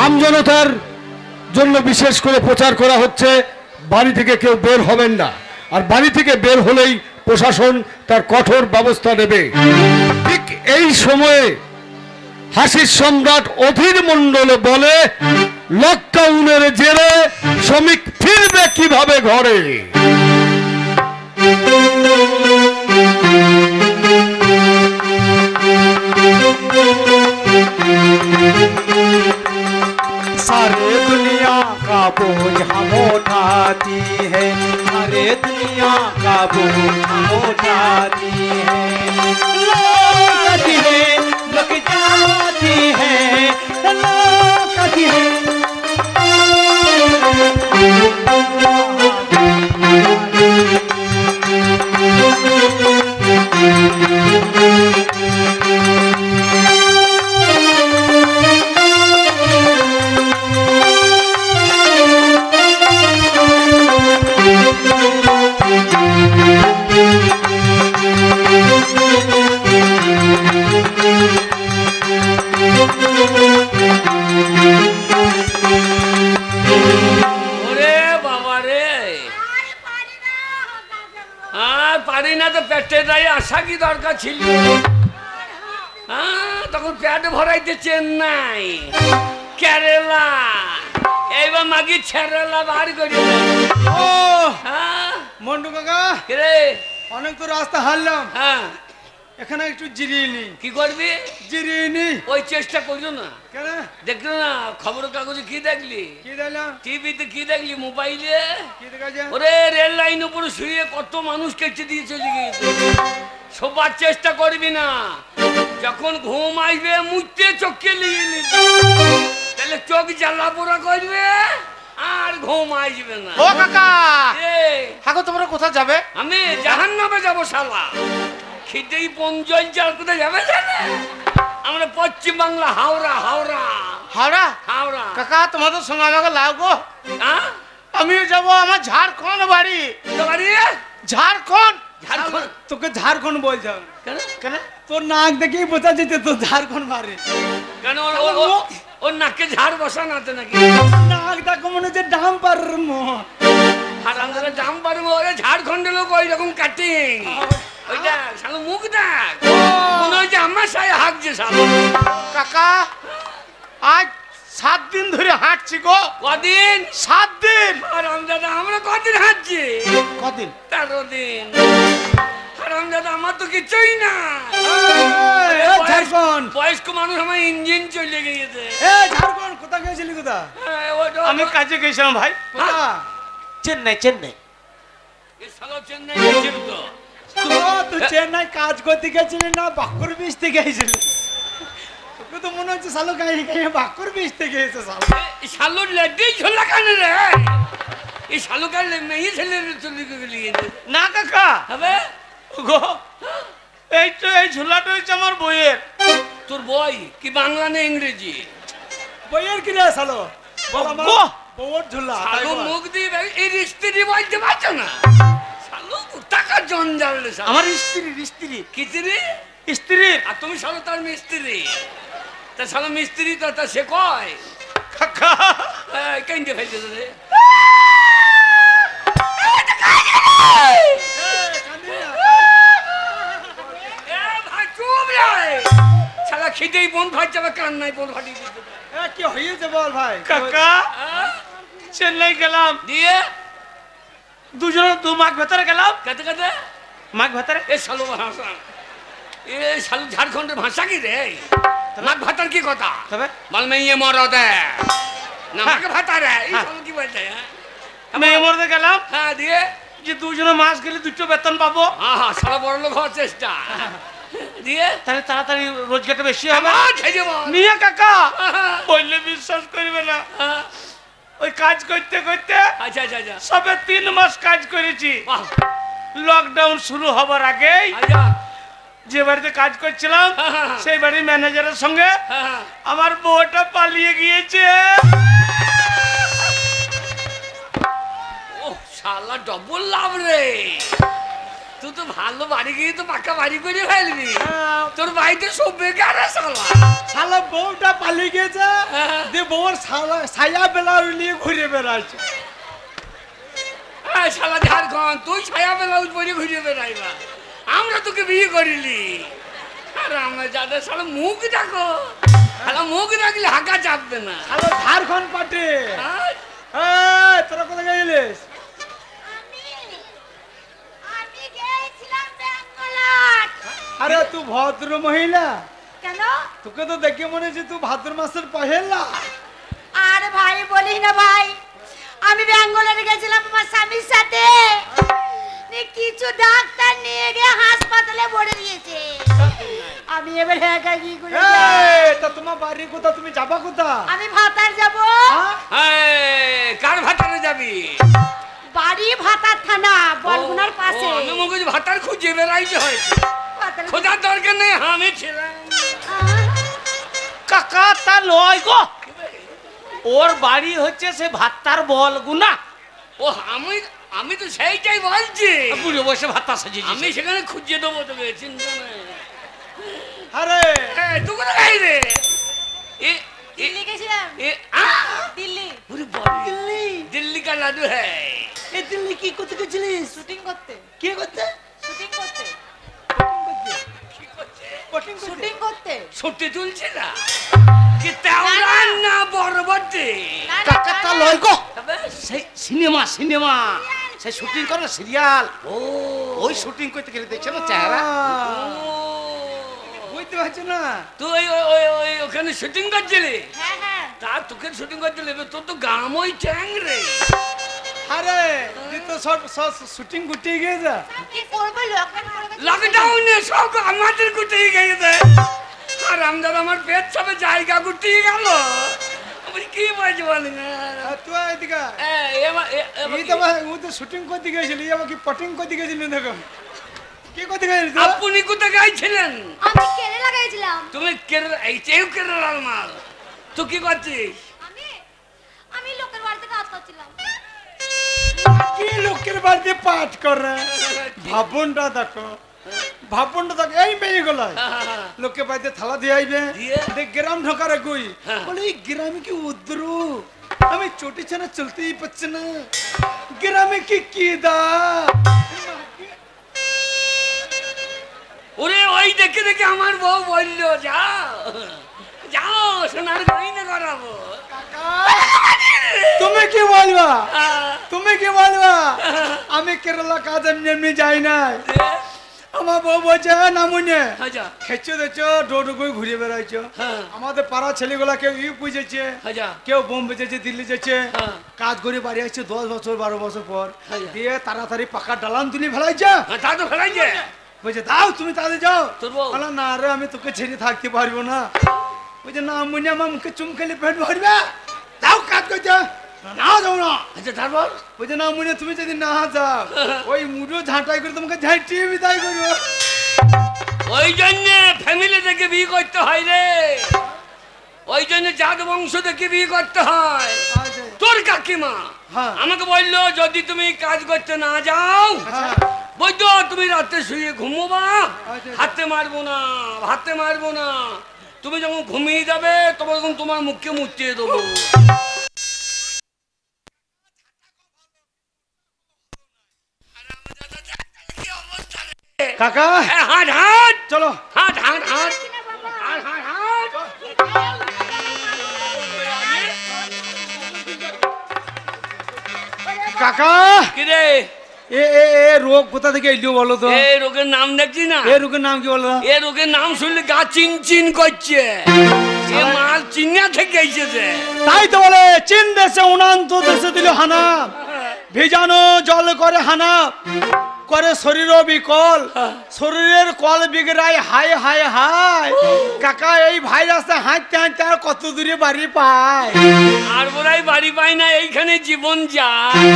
আমজনতার জন্য বিশেষ করে প্রচার করা হচ্ছে বাড়ি থেকে কেউ বের হবেন না, আর বাড়ি থেকে বের হলেই প্রশাসন তার কঠোর ব্যবস্থা নেবে। ঠিক এই সময়ে হাসির সম্রাট অধীর মণ্ডল বলে, লকডাউনের জেরে শ্রমিক ফিরবে কিভাবে ঘরে? सारे दुनिया का बोझ हम उठाती है, सारे दुनिया का बोझ हम उठाती है। लौटती है लग जाती है, लौटती है। আশা কি দরকার ছিল? তখন পেট ভরাইতে চেন্নাই কেরালা, এইবার মাগি ছেড়েলা বার করে। ও মন্টু কাকা, অনেক তো রাস্তা হারলাম, এখানে একটু জিরিয়ে নি। কি করবি? জিরিয়ে নি। ওই চেষ্টা করছো না কেন? দেখলো না খবরের কাগজে কি দেখলি? কি দেখলাম? টিভিতে কি দেখলি? মোবাইলে কি দেখা যায়? ওরে রেল লাইন উপরে শুয়ে কত মানুষ কেটে দিয়ে চলে গিয়েছে। সবার চেষ্টা করবি না, যখন ঘুম আসবে মুখতে চোখকে নিয়ে নিবি, তাহলে চোখ জ্বালা পোড়া করবে আর ঘুম আসবে না। ও কাকা, এখন তোমরা কোথায় যাবে? আমি জাহান্নামে যাবো শালা। খিদেই পঞ্জল চাল কোথায় যাবে জানে? আমরা পশ্চিম বাংলা হাওড়া। হাওড়া হাওড়া হাওড়া। কাকা তোমাদের সঙ্গে আমাকে লাগো। আমিও যাবো, আমার ঝাড়খণ্ড বাড়ি। বাড়ি ঝাড়খণ্ড। ঝাড়খণ্ড? তোকে ঝাড়খণ্ড বলছ কেন? কেন? তোর নাক দেখেই বোঝা যেত তোর ঝাড়খণ্ড বাড়ি। কেন ওর নাকে ঝাড় বসানো আছে নাকি? নাক দেখো মনে হচ্ছে ডাম্পার মোহ। আর আমরা ডাম্পার মোহ, ঝাড়খণ্ডের লোক ওই রকম কাটিং। ওইটা শালো মুখ দেখ, মনে হচ্ছে আমার সাথে হাঁকছে শালো। কাকা আজ 7 দিন ধরে হাঁটছি গো। কদিন? 7 দিন। হারামজাদা, আমরা কদিন হাঁটছি? কদিন? 13 দিন। হারামজাদা, আমার তো কিছুই না। বয়স্ক মানুষ, আমার ইঞ্জিন চলে গিয়েছে। ঝাড়খণ্ড কোথা গেছিলি? কোথা? আমি কাজে গেছিলাম ভাই। চেন্নাই। চেন্নাই চেন্নাই গেছিল তো? তুই চেন্নাই কাজ করতে গেছিলি না বাঁকুড় বেচতে গেছিলি? তোকে তো মনে হচ্ছে শালু গায়ে গায়ে বাঁকুড় বেচতে গেছে। শালু লেডি ঝোলা কানে রে, এই শালু কানে মেয়ে ছেলে চলে গিয়েছে না কাকা। হবে গো, এই তো এই ঝোলাটা হচ্ছে আমার বইয়ের। তোর বই কি বাংলা না ইংরেজি? বইয়ের কি রে শালো? বল আমার বউর ঝোলা। শালু মুখ দিয়ে এই স্ত্রী বলতে পারছো না? শালু টাকা জঞ্জাল রে। আমার স্ত্রী। কি স্ত্রী? স্ত্রী। আর তুমি শালু তার মিস্ত্রি। তা শালু মিস্ত্রি তো তা সে কয় কাকা কেন্দে ফেলতে রে। শালা খিদেই বোন ফাট যাবে, কান্নাই বোন ফাটিয়ে দিতে। কি হয়েছে বল ভাই? কাকা চেন্নাই গেলাম, দিয়ে দুজন দু মাঘ ভেতরে গেলাম। কাতে কাতে মাঘ ভেতরে? এ শালু ভাষা, এ শালু ঝাড়খণ্ডের ভাষা কি রে? মাঘ ভাতার কি কথা? তবে বল মেয়ে মরদে না মাঘ ভাতা রে, এই শালু কি বলছে? মেয়ে মরদে গেলাম। হ্যাঁ, দিয়ে যে দুজনে মাস গেলে 2টো বেতন পাবো। হ্যাঁ, সারা বড় লোক হওয়ার চেষ্টা। দিয়ে তাহলে তাড়াতাড়ি রোজগারটা বেশি হবে। নিয়ে কাকা বললে বিশ্বাস করবে না, ওই কাজ করতে করতে আচ্ছা আচ্ছা আচ্ছা সবে 3 মাস কাজ করেছি। লকডাউন শুরু হবার আগেই যে বাড়িতে কাজ করছিলাম সেই বাড়ির ম্যানেজারের সঙ্গে আমার বউটা পালিয়ে গিয়েছে। ও শালা ডবল লাভ রে। তুই তো ভালো বাড়ি গিয়ে তো পাক্কা বাড়ি করে ফেলবি। তোর বাড়িতে সব বেকার শালা। শালা বউটা পালিয়ে গেছে, দিয়ে বউর ছায়া বেলা নিয়ে ঘুরে বেড়াচ্ছে। শালা ঝাড়খণ্ড, তুই ছায়া ব্লাউজ পরে ঘুরে বেড়াইবা, আমরা তোকে বিয়ে করিলি। আর আমরা যাদের শালা মুখ দেখো, শালা মুখ দেখলে হাঁকা চাপবে না। শালা ঝাড়খণ্ড পাটে। তোরা কোথায় গেছিলিস? আরে তুই ভদ্র মহিলা কেন? তোকে তো দেখে মনে হচ্ছে তুই ভাদ্র মাসের পহেলা। আরে ভাই বলিস না ভাই, আমি ব্যাঙ্গালোরে গেছিলাম আমার স্বামীর সাথে, কিছু ডাক্তার নিয়ে গিয়ে হাসপাতালে ভরে দিয়েছে। আমি এবার একা কি করে তা তোমার বাড়ি কোথা, তুমি যাবা কোথা? আমি ভাতার যাব। কার ভাতারে যাবি? বাড়ি ভাতার থানা, বলগুনার পাশে। আমি মনে ভাতার খুঁজে বেড়াইতে হয়, খোঁজার দরকার নেই, আমি ছিলাম। কাকা তা লয় গো, ওর বাড়ি হচ্ছে সে ভাত্তার বলগুনা। ও আমি তো সেইটাই বলছি, বুড়ো বসে ভাত্তা সাজিয়েছি। আমি সেখানে খুঁজে দেবো তোকে, চিন্তা নেই। আরে তুই কোথায় গাই রে? দিল্লি গেছিলাম। দিল্লি। दिल्ली दिल्ली का लाडू है। এই দিল্লি কি করতে গেছিলিস? শুটিং করতে। কি করতে? শুটিং করতে। শুটিং করতে। ছুটি তুলছে না কি তেওরা না বরবটে? কাকা তা লয় গো, সেই সিনেমা সে শুটিং করে সিরিয়াল। ওই শুটিং করতে গেলে দেখছে না চেহারা। বুঝতে পারছো না? তুই ওই ওখানে শুটিং করছিলি? হ্যাঁ হ্যাঁ। তার তোকে শুটিং করছিলি, তোর তো গাম ওই চ্যাং রে। আরে তুই তো সব শুটিং গুটিয়ে গেছে। কি করবে, লকডাউন করে গেছে। লকডাউনে সব আমাদের গুটিয়ে গেছে, আর আমাদের আমার পেট সবে জায়গা গুটিয়ে গেল। আমি কি বলছি বলি না। তুই এদিকে ও তো শুটিং করতে গেছিলি, এবার কি পটিং করতে গেছিলি? দেখো কি করতে গেছিলি? আপনি কোথায় গাইছিলেন? আমি কেরালা গেছিলাম। তুমি কেরালা, এইটাই কেরালার মাল। তুই কি করছিস? আমি লোকের বাড়িতে কাজ করছিলাম। কি লোকের বাড়িতে পাঠ করে? ভাবনটা দেখো, এই মেয়ে গুলা লোকের বাড়িতে থালা দিয়ে আইবে, দেখ গ্রাম ঢোকারে কই বলে এই গ্রামে কি উদ্রু, আমি চটি ছানা চলতেই পারছি না, গ্রামে কি দা। ওরে ওই দেখে দেখে আমার বউ বললো যাও সোনার গয়না করাবো। তুমি কি বলবা? আমি কেরালা কাজ এমনি যাই নাই। আমার বউ বলছে না মুনে খেছো দেখছো ডোডো করে ঘুরে বেড়াইছো। আমাদের পাড়া ছেলেগুলা কেউ ইউপি যেছে, কেউ বোম্বে যেছে, দিল্লি যেছে, কাজ করে বাড়ি আসছে 10 বছর 12 বছর পর, দিয়ে তাড়াতাড়ি পাকা ডালান তুলি ফেলাইছে। বলছে দাও তুমি তাদের যাও। বললাম না রে, আমি তোকে ছেড়ে থাকতে পারবো না। বলছে না মুনে আমার মুখে চুম খেলে পেট ভরবে, যাও কাজ করছে। না যাও না। আচ্ছা তারপর বলছে না মুনে তুমি যদি না যাও ওই মুড়ো ঝাঁটাই করে তোমাকে ঝাঁটিয়ে বিদায় করবো। ওই জন্য ফ্যামিলি থেকে বিয়ে করতে হয় রে, ওই জন্য জাত বংশ থেকে বিয়ে করতে হয়। তোর কাকিমা আমাকে বললো যদি তুমি কাজ করতে না যাও, বলতো তুমি রাতে শুয়ে ঘুমোবা, হাতে মারবো না, ভাতে মারবো না, তুমি যখন ঘুমিয়ে যাবে তখন তোমার মুখকে মুচিয়ে দেবো। কাকা হাট হাট চলো, হাট হাট হাট হাট হাট হাট। কাকা কি রে এ রোগ কোথা থেকে এলো বলো তো? এই রোগের নাম দেখছি না? এই রোগের নাম কি বলো? এই রোগের নাম শুনলে গা চিন করছে, এ মাল চিনিয়া থেকে এসেছে। তাই তো বলে চীন দেশে 69 দেশে দিল হানা, ভেজানো জল করে হানা, করে শরীর বিকল, শরীরের কল বিগড়ায় হায় হায় হায়। কাকা এই ভাইরাসে হাঁটতে হাঁটতে আর কত দূরে বাড়ি পায়? আর বোরাই বাড়ি পায় না, এইখানে জীবন যায়।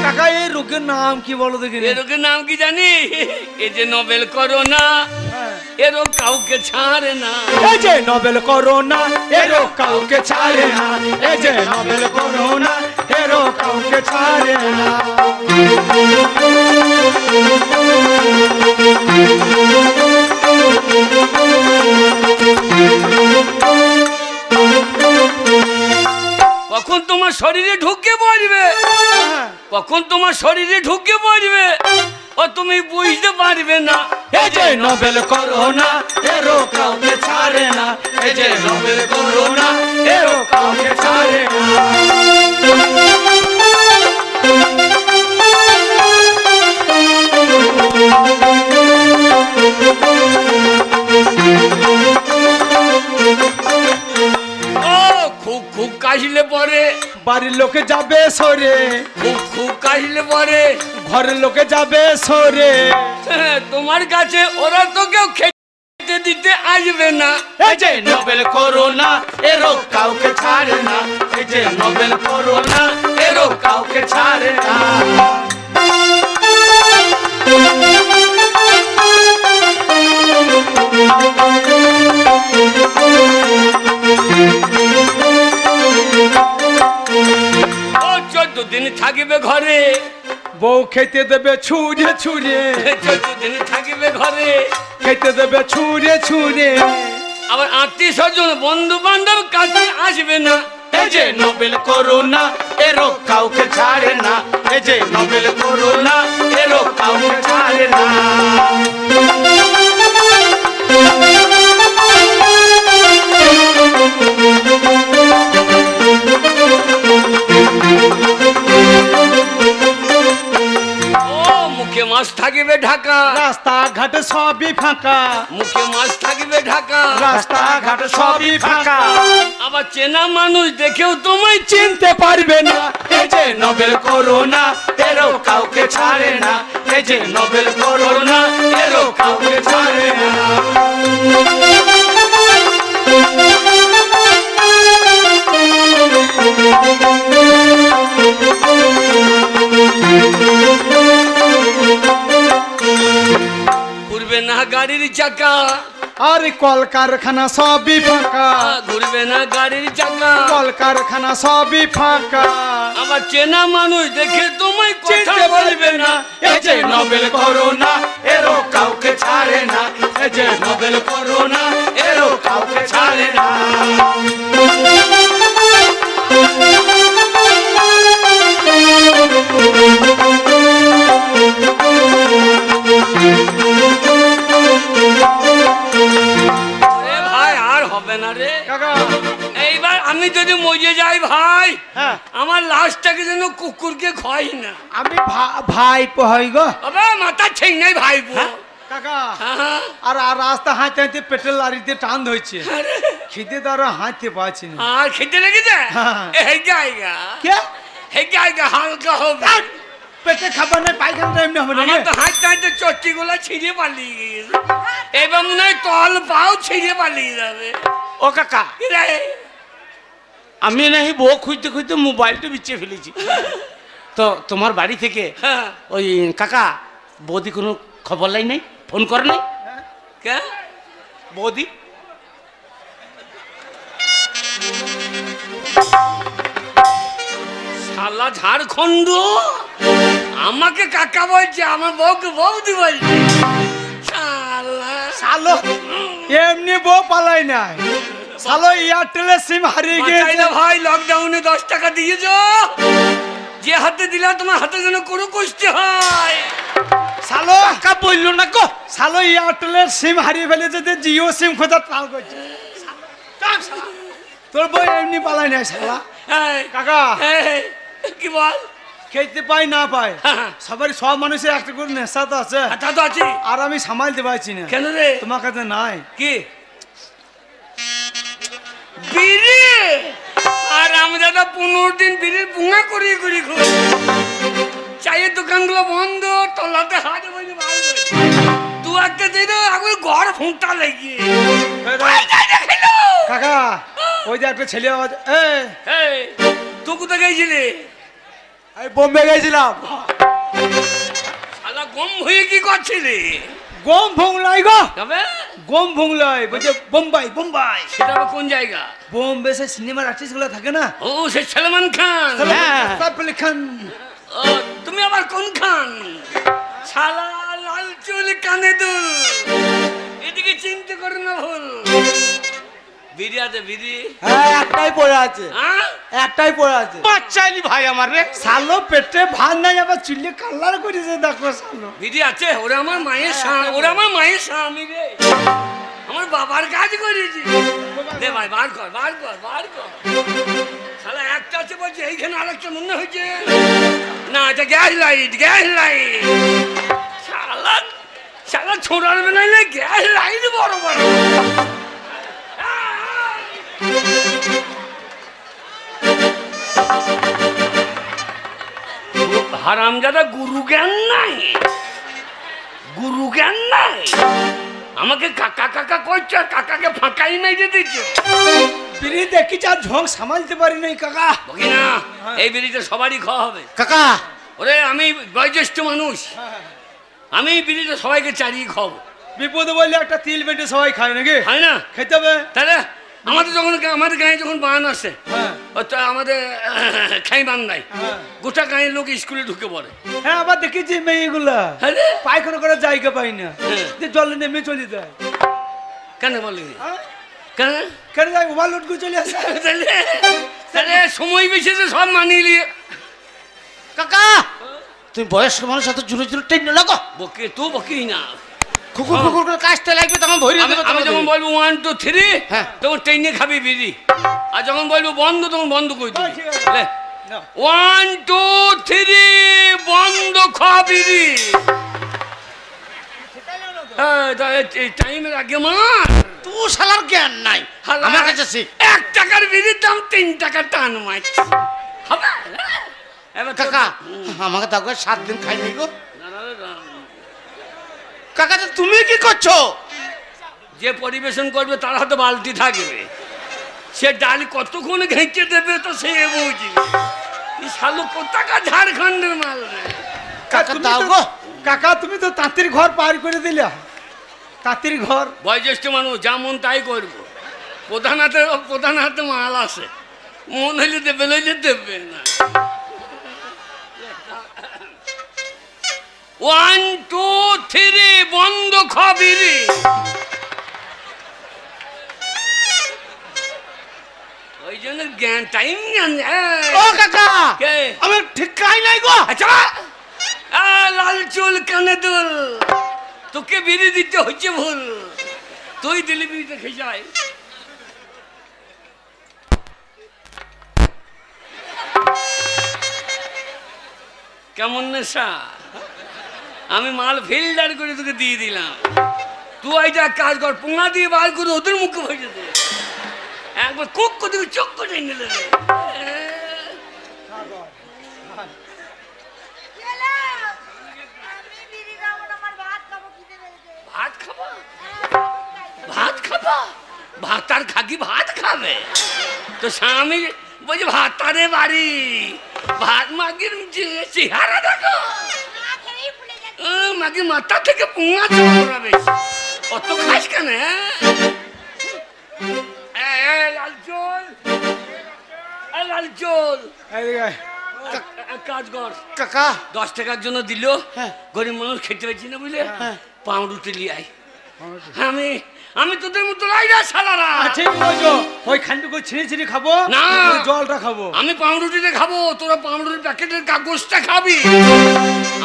কাকা এই রোগের নাম কি বলো দেখি? এই রোগের নাম কি জানি? এই যে নোবেল করোনা, এ রোগ কাউকে ছাড়ে না। এই যে নোবেল করোনা, এ রোগ কাউকে ছাড়ে না, এই যে নোবেল করোনা, এ রোগ কাউকে ছাড়ে না। কখন তোমার শরীরে ঢুকে পড়বে, কখন তোমার শরীরে ঢুকে পড়বে ও তুমি বুঝতে পারবে না। এই যে নোবেল করোনা এরো কাউকে ছাড়ে না, এই যে নোবেল করোনা এরো কাউকে ছাড়ে না। খুব খুব কাশলে পরে বাড়ির লোকে যাবে সরে, খুব খুব কাশলে পরে ঘরের লোকে যাবে সরে। তোমার কাছে ওরা তো কেউ খেতে দিতে আসবে না। এই যে নোবেল করোনা এরো কাউকে ছাড়ে না, এই যে নোবেল করোনা এরো কাউকে ছাড়ে না। ও 14 দিন থাকিবে ঘরে, বউ খেতে দেবে ছুঁড়ে ছুঁড়ে, 14 দিন থাকিবে ঘরে, খেতে দেবে ছুঁড়ে ছুঁড়ে। আবার আত্মীয় স্বজন বন্ধু বান্ধব কাছে আসবে না। এই যে নোবেল করোনা এরো কাউকে ছাড়ে না, এই যে নোবেল করোনা এরো কাউকে ছাড়ে না। ও মুখে মাছ থাকিবে ঢাকা, রাস্তাঘাট সবই ফাঁকা, মুখে মাছ থাকিবে ঢাকা, রাস্তাঘাট সবই ফাঁকা। আবার চেনা মানুষ দেখেও তোমায় চিনতে পারবে না। এই যে নোবেল করোনা এরো কাউকে ছাড়ে না, এই যে নোবেল করোনা এরো কাউকে ছাড়ে না। ঘুরবে না গাড়ির চাকা, আর কলকারখানা সবই ফাঁকা, ঘুরবে না গাড়ির চাকা, কলকারখানা সবই ফাঁকা। আমার চেনা মানুষ দেখে তোমায় কথা চিনতে বলবে না। এই যে নোবেল করোনা এরো কাউকে ছাড়ে না, এই যে নোবেল করোনা এরো কাউকে ছাড়ে না। রে ভাই আর হবে না রে, কাকা এইবার আমি যদি মজে যাই ভাই, হ্যাঁ আমার লাশটাকে যেন কুকুরকে খাই না। আমি ভাই হই গো বাবা মাথা ঠিক নাই ভাই কাকা। আর আর রাস্তা হাঁটতে হাঁটতে পেটের লারিতে টান ধরছে, খিদে দ্বারা হাঁটতে পারছি না। আর খেতে লেগেছে হ্যাঁ। এই জায়গা, কে এই জায়গা হালকা হবে। পেটে খাবার নাই, পায়খানা এমনি হবে না আমার তো হাঁটতে হাঁটতে চট্টি গুলা ছিঁড়ে পালিয়ে গেছে, এবার মনে হয় তল পাও ছিঁড়ে পালিয়ে যাবে। ও কাকা, কি রে? আমি নাহি বউ খুঁজতে খুঁজতে মোবাইলটা বিছিয়ে ফেলেছি। তো তোমার বাড়ি থেকে হ্যাঁ। ওই কাকা বৌদি কোনো খবর লাই নাই, ফোন করে নাই? কে? বৌদি শালা ঝাড়খণ্ড আমাকে কাকা বলছে, আমার বউকে বৌদি বলছে। শালা সালো এমনি বউ পালাই নাই, সালো এয়ারটেলের সিম হারিয়ে গিয়েছে। বাঁচাইলে ভাই লকডাউনে 10 টাকা দিয়েছ, যে হাতে দিলা তোমার হাতে যেন কোনো কষ্ট হয়। সালো কাকা বললো না গো, সালো এয়ারটেলের সিম হারিয়ে ফেলেছে, যে জিও সিম খোঁজা ট্রাল করছে। তোর বউ এমনি পালাই নাই শালা। এই, কাকা এই, কি বল? খেতে পাই না পাই, হ্যাঁ। সবারই সব মানুষের একটা করে নেশা তো আছে, তা তো আছি। আর আমি সামালতে পারছি না। কেন রে? তোমার কাছে নাই কি বিড়ি? আর আমি দাদা 15 দিন বিড়ির পুঙা করিয়ে করি খুব। চায়ের দোকানগুলো বন্ধ, তলাতে হাত বসে বাড়বে। দু একটা দিন আগে ঘর ফুঁটা লেগে কাকা। ওই যে একটা ছেলে আওয়াজ, তুই কোথায় গেছিলি? আমি বোম্বে গেছিলাম। শালা গম হয়ে কি করছিলি? গম ভুংলাই গো, তবে গম ভুংলাই বলছে বোম্বাই বোম্বাই। সেটা আবার কোন জায়গা? বোম্বে সে সিনেমার আর্টিস্ট গুলো থাকে না, ও সে সলমান খান। সাইফ আলী খান। ও, তুমি আবার কোন খান? শালা লাল চুল কানে দুল, এদিকে চিন্তা করে না ভুল। বিড়ি আছে বিড়ি? হ্যাঁ একটাই পড়ে আছে, হ্যাঁ একটাই পড়ে আছে। বাচ্চাইলি ভাই আমার রে, সালো পেটে ভাত নাই, আবার চুলে কালার করেছে দেখো সালো। বিড়ি আছে? ওরা আমার মায়ের ওরা আমার মায়ের স্বামী রে, আমার বাবার কাজ করেছি। দে ভাই বার কর বার কর বার কর। শালা একটা আছে বলছে, এইখানে আরেকটা মনে হয়েছে না, এটা গ্যাস লাইট গ্যাস লাইট। শালা শালা ছোড়ার বেলায় গ্যাস লাইট বড় বড়। হারামজাদা গুরু জ্ঞান নাই, গুরু জ্ঞান নাই। আমাকে কাকা কাকা করছে, কাকাকে ফাঁকাই মেরে দিচ্ছে। বিড়ি দেখি যা ঝোঁক সামালতে পারি নাই কাকা। বকি না, এই বিড়িতে সবারই খাওয়া হবে। কাকা ওরে আমি বয়োজ্যেষ্ঠ মানুষ, আমি বিড়িতে সবাইকে চারিয়ে খাবো। বিপদে বললে একটা তিল বেটে সবাই খায় নাকি? হয় না? খেতে হবে। তাহলে আমাদের যখন আমাদের গায়ে যখন বান আসে, হ্যাঁ আমাদের খাই বান নাই, হ্যাঁ। গোটা গাঁয়ের লোক স্কুলে ঢুকে পড়ে। হ্যাঁ আবার দেখেছি মেয়েগুলা আরে পায়খানা করার জায়গা পাই না, হ্যাঁ। যে জলে নেমে চলে যায়। কেন বলি হ্যাঁ? কেন? কেন যায় ওভারলোড করে চলে আসে। তাহলে তাহলে সময় বেশি সব মানিয়ে নিয়ে। কাকা তুমি বয়স্ক মানুষ এত জোরে জোরে টেনে লাগো, বকে তো বকি না। কুকুর কুকুর করে কাজতে লাগবে তখন ভরিয়ে দেবে। আমি যখন বলবো 1 2 3 হ্যাঁ। তখন টেনে খাবি বিড়ি, আর যখন বলবো বন্ধ তখন বন্ধ করে দিবি। ঠিক আছে। লে, নাও। 1 2 3 বন্ধ খা বিড়ি। হ্যাঁ এই টাইমের আগে মার। তুই শালার জ্ঞান নাই হালা। আমার কাছে শিখ। 1 টাকার বিড়ির দাম 3 টাকা টান মাছ হবে। এবার কাকা আমাকে দেখো 7 দিন খাই নাই গো। কাকা তো তুমি কি করছো? যে পরিবেশন করবে তার হাতে বালতি থাকবে, সে ডালি কতক্ষণ ঘেঁচে দেবে তো সে বুঝি। এই শালু কোথাকা ঝাড়খণ্ডের মাল রে। কাকা তুমি দাও তো- গো। কাকা তুমি তো তাঁতির ঘর পার করে দিলা, তাঁতির ঘর। বয়োজ্যেষ্ঠ মানুষ যেমন তাই করবো। প্রধান হাতে মাল আসে, মন হইলে দেবে নইলে দেবে না। 1 2 3 বন্ধ খাবিরি। ওই জন্য জ্ঞান টাইম ও কাকা কে? আমি ঠিক খাই নাই গো। আচ্ছা লাল চুল কানে দুল, তোকে বিড়ি দিতে হচ্ছে ভুল, তুই দিলি বিড়িতে খেয়ে যায়। কেমন নেশা? আমি মাল ফিল্টার করে তোকে দিয়ে দিলাম, তুই এইটা কাজ কর, পোঙা দিয়ে বার করে ওদের মুখে ভেজে দে। একবার কুক করে দিবি, চোখ করে নিলে ভাত খাবো। ভাত খাবো? ভাত আর খাকি ভাত খাবে তো স্বামী বলছে ভাত তারে বাড়ি ভাত মাগির চেহারা দেখো, মাগি মাথা থেকে পুঙা চড়াবে। অত খাস কেন? লালচল লালচল কাজ কর। কাকা 10 টাকার জন্য দিল, হ্যাঁ। গরিব মানুষ খেতে পারছি না বুঝলে, হ্যাঁ। পাউরুটি লিয়ে আয়। আমি তোদের মতো লাইরা সালারা। ঠিক বলছো, ওই খানটুকু ছিঁড়ে ছিঁড়ে খাবো না। ওই জলটা খাবো। আমি পাউরুটিতে খাবো, তোরা পাউরুটির প্যাকেটের কাগজটা খাবি।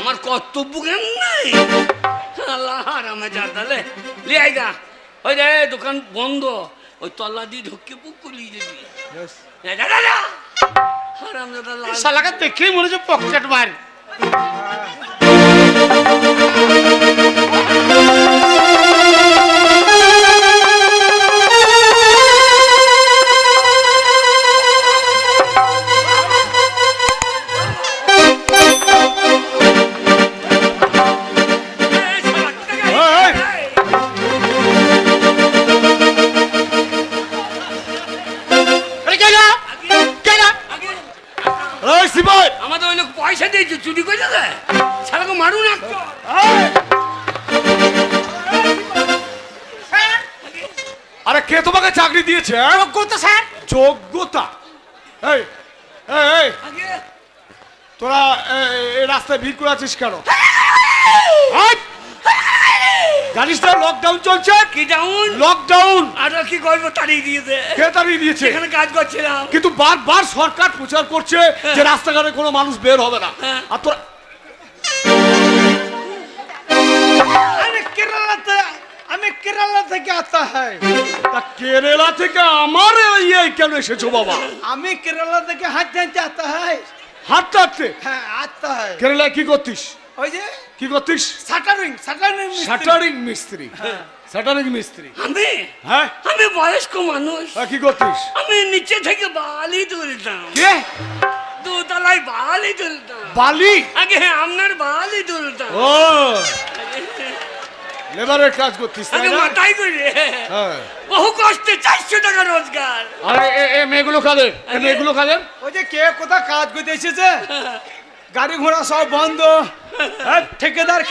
আমার কর্তব্য জ্ঞান নাই। আল্লাহ হারামে জাদালে লি আইগা। ওই রে দোকান বন্ধ, ওই তল্লা দিয়ে ঢুকে পুক করিয়ে দিবি। হারামজাদা লাল। শালাকে দেখেই মনে হচ্ছে পকেট মার। আমাদের ওই লোক পয়সা দিয়েছে, চুরি করে দেয়। শালাকে মারুন একটা। আরে কে তোমাকে চাকরি দিয়েছে? যোগ্যতা স্যার। যোগ্যতা? এই এই এই আগে তোরা এই রাস্তায় ভিড় করে আছিস কেন? এই! জানিস না লকডাউন চলছে? কি ডাউন? লকডাউন। আর কি করবো, তাড়িয়ে দিয়েছে। কে তাড়িয়ে দিয়েছে? এখানে কাজ করছিলাম। কিন্তু বারবার সরকার প্রচার করছে যে রাস্তাঘাটে কোনো মানুষ বের হবে না। আর তোরা আমি কেরালা থেকে আতা হয়। তা কেরালা থেকে আমার ইয়ে কেন এসেছো বাবা? আমি কেরালা থেকে হাঁটতে হাঁটতে আতা হয়। হাঁটতে হাঁটতে? হ্যাঁ আতা হয়। কেরালায় কি করতিস? ওই যে কি করতিস? শাটারিং শাটারিং মিস্ত্রি। শাটারিং মিস্ত্রি। হ্যাঁ, আমি বয়স্ক মানুষ। কি করতিস? আমি নিচে থেকে বালি তুলতাম। কে? দোতলায় বালি তুলতাম। বালি? আগে আপনার বালি তুলতাম। ও লেবারের কাজ করতিস তাই আগে না? মাথায় করে হ্যাঁ। বহু কষ্টে 400 টাকা রোজগার। আরে এ মেয়েগুলো কাদের? এ মেয়েগুলো কাদের? ওই যে কে কোথা কাজ করতে এসেছে, গাড়ি ঘোড়া সব বন্ধ, ঠিকাদার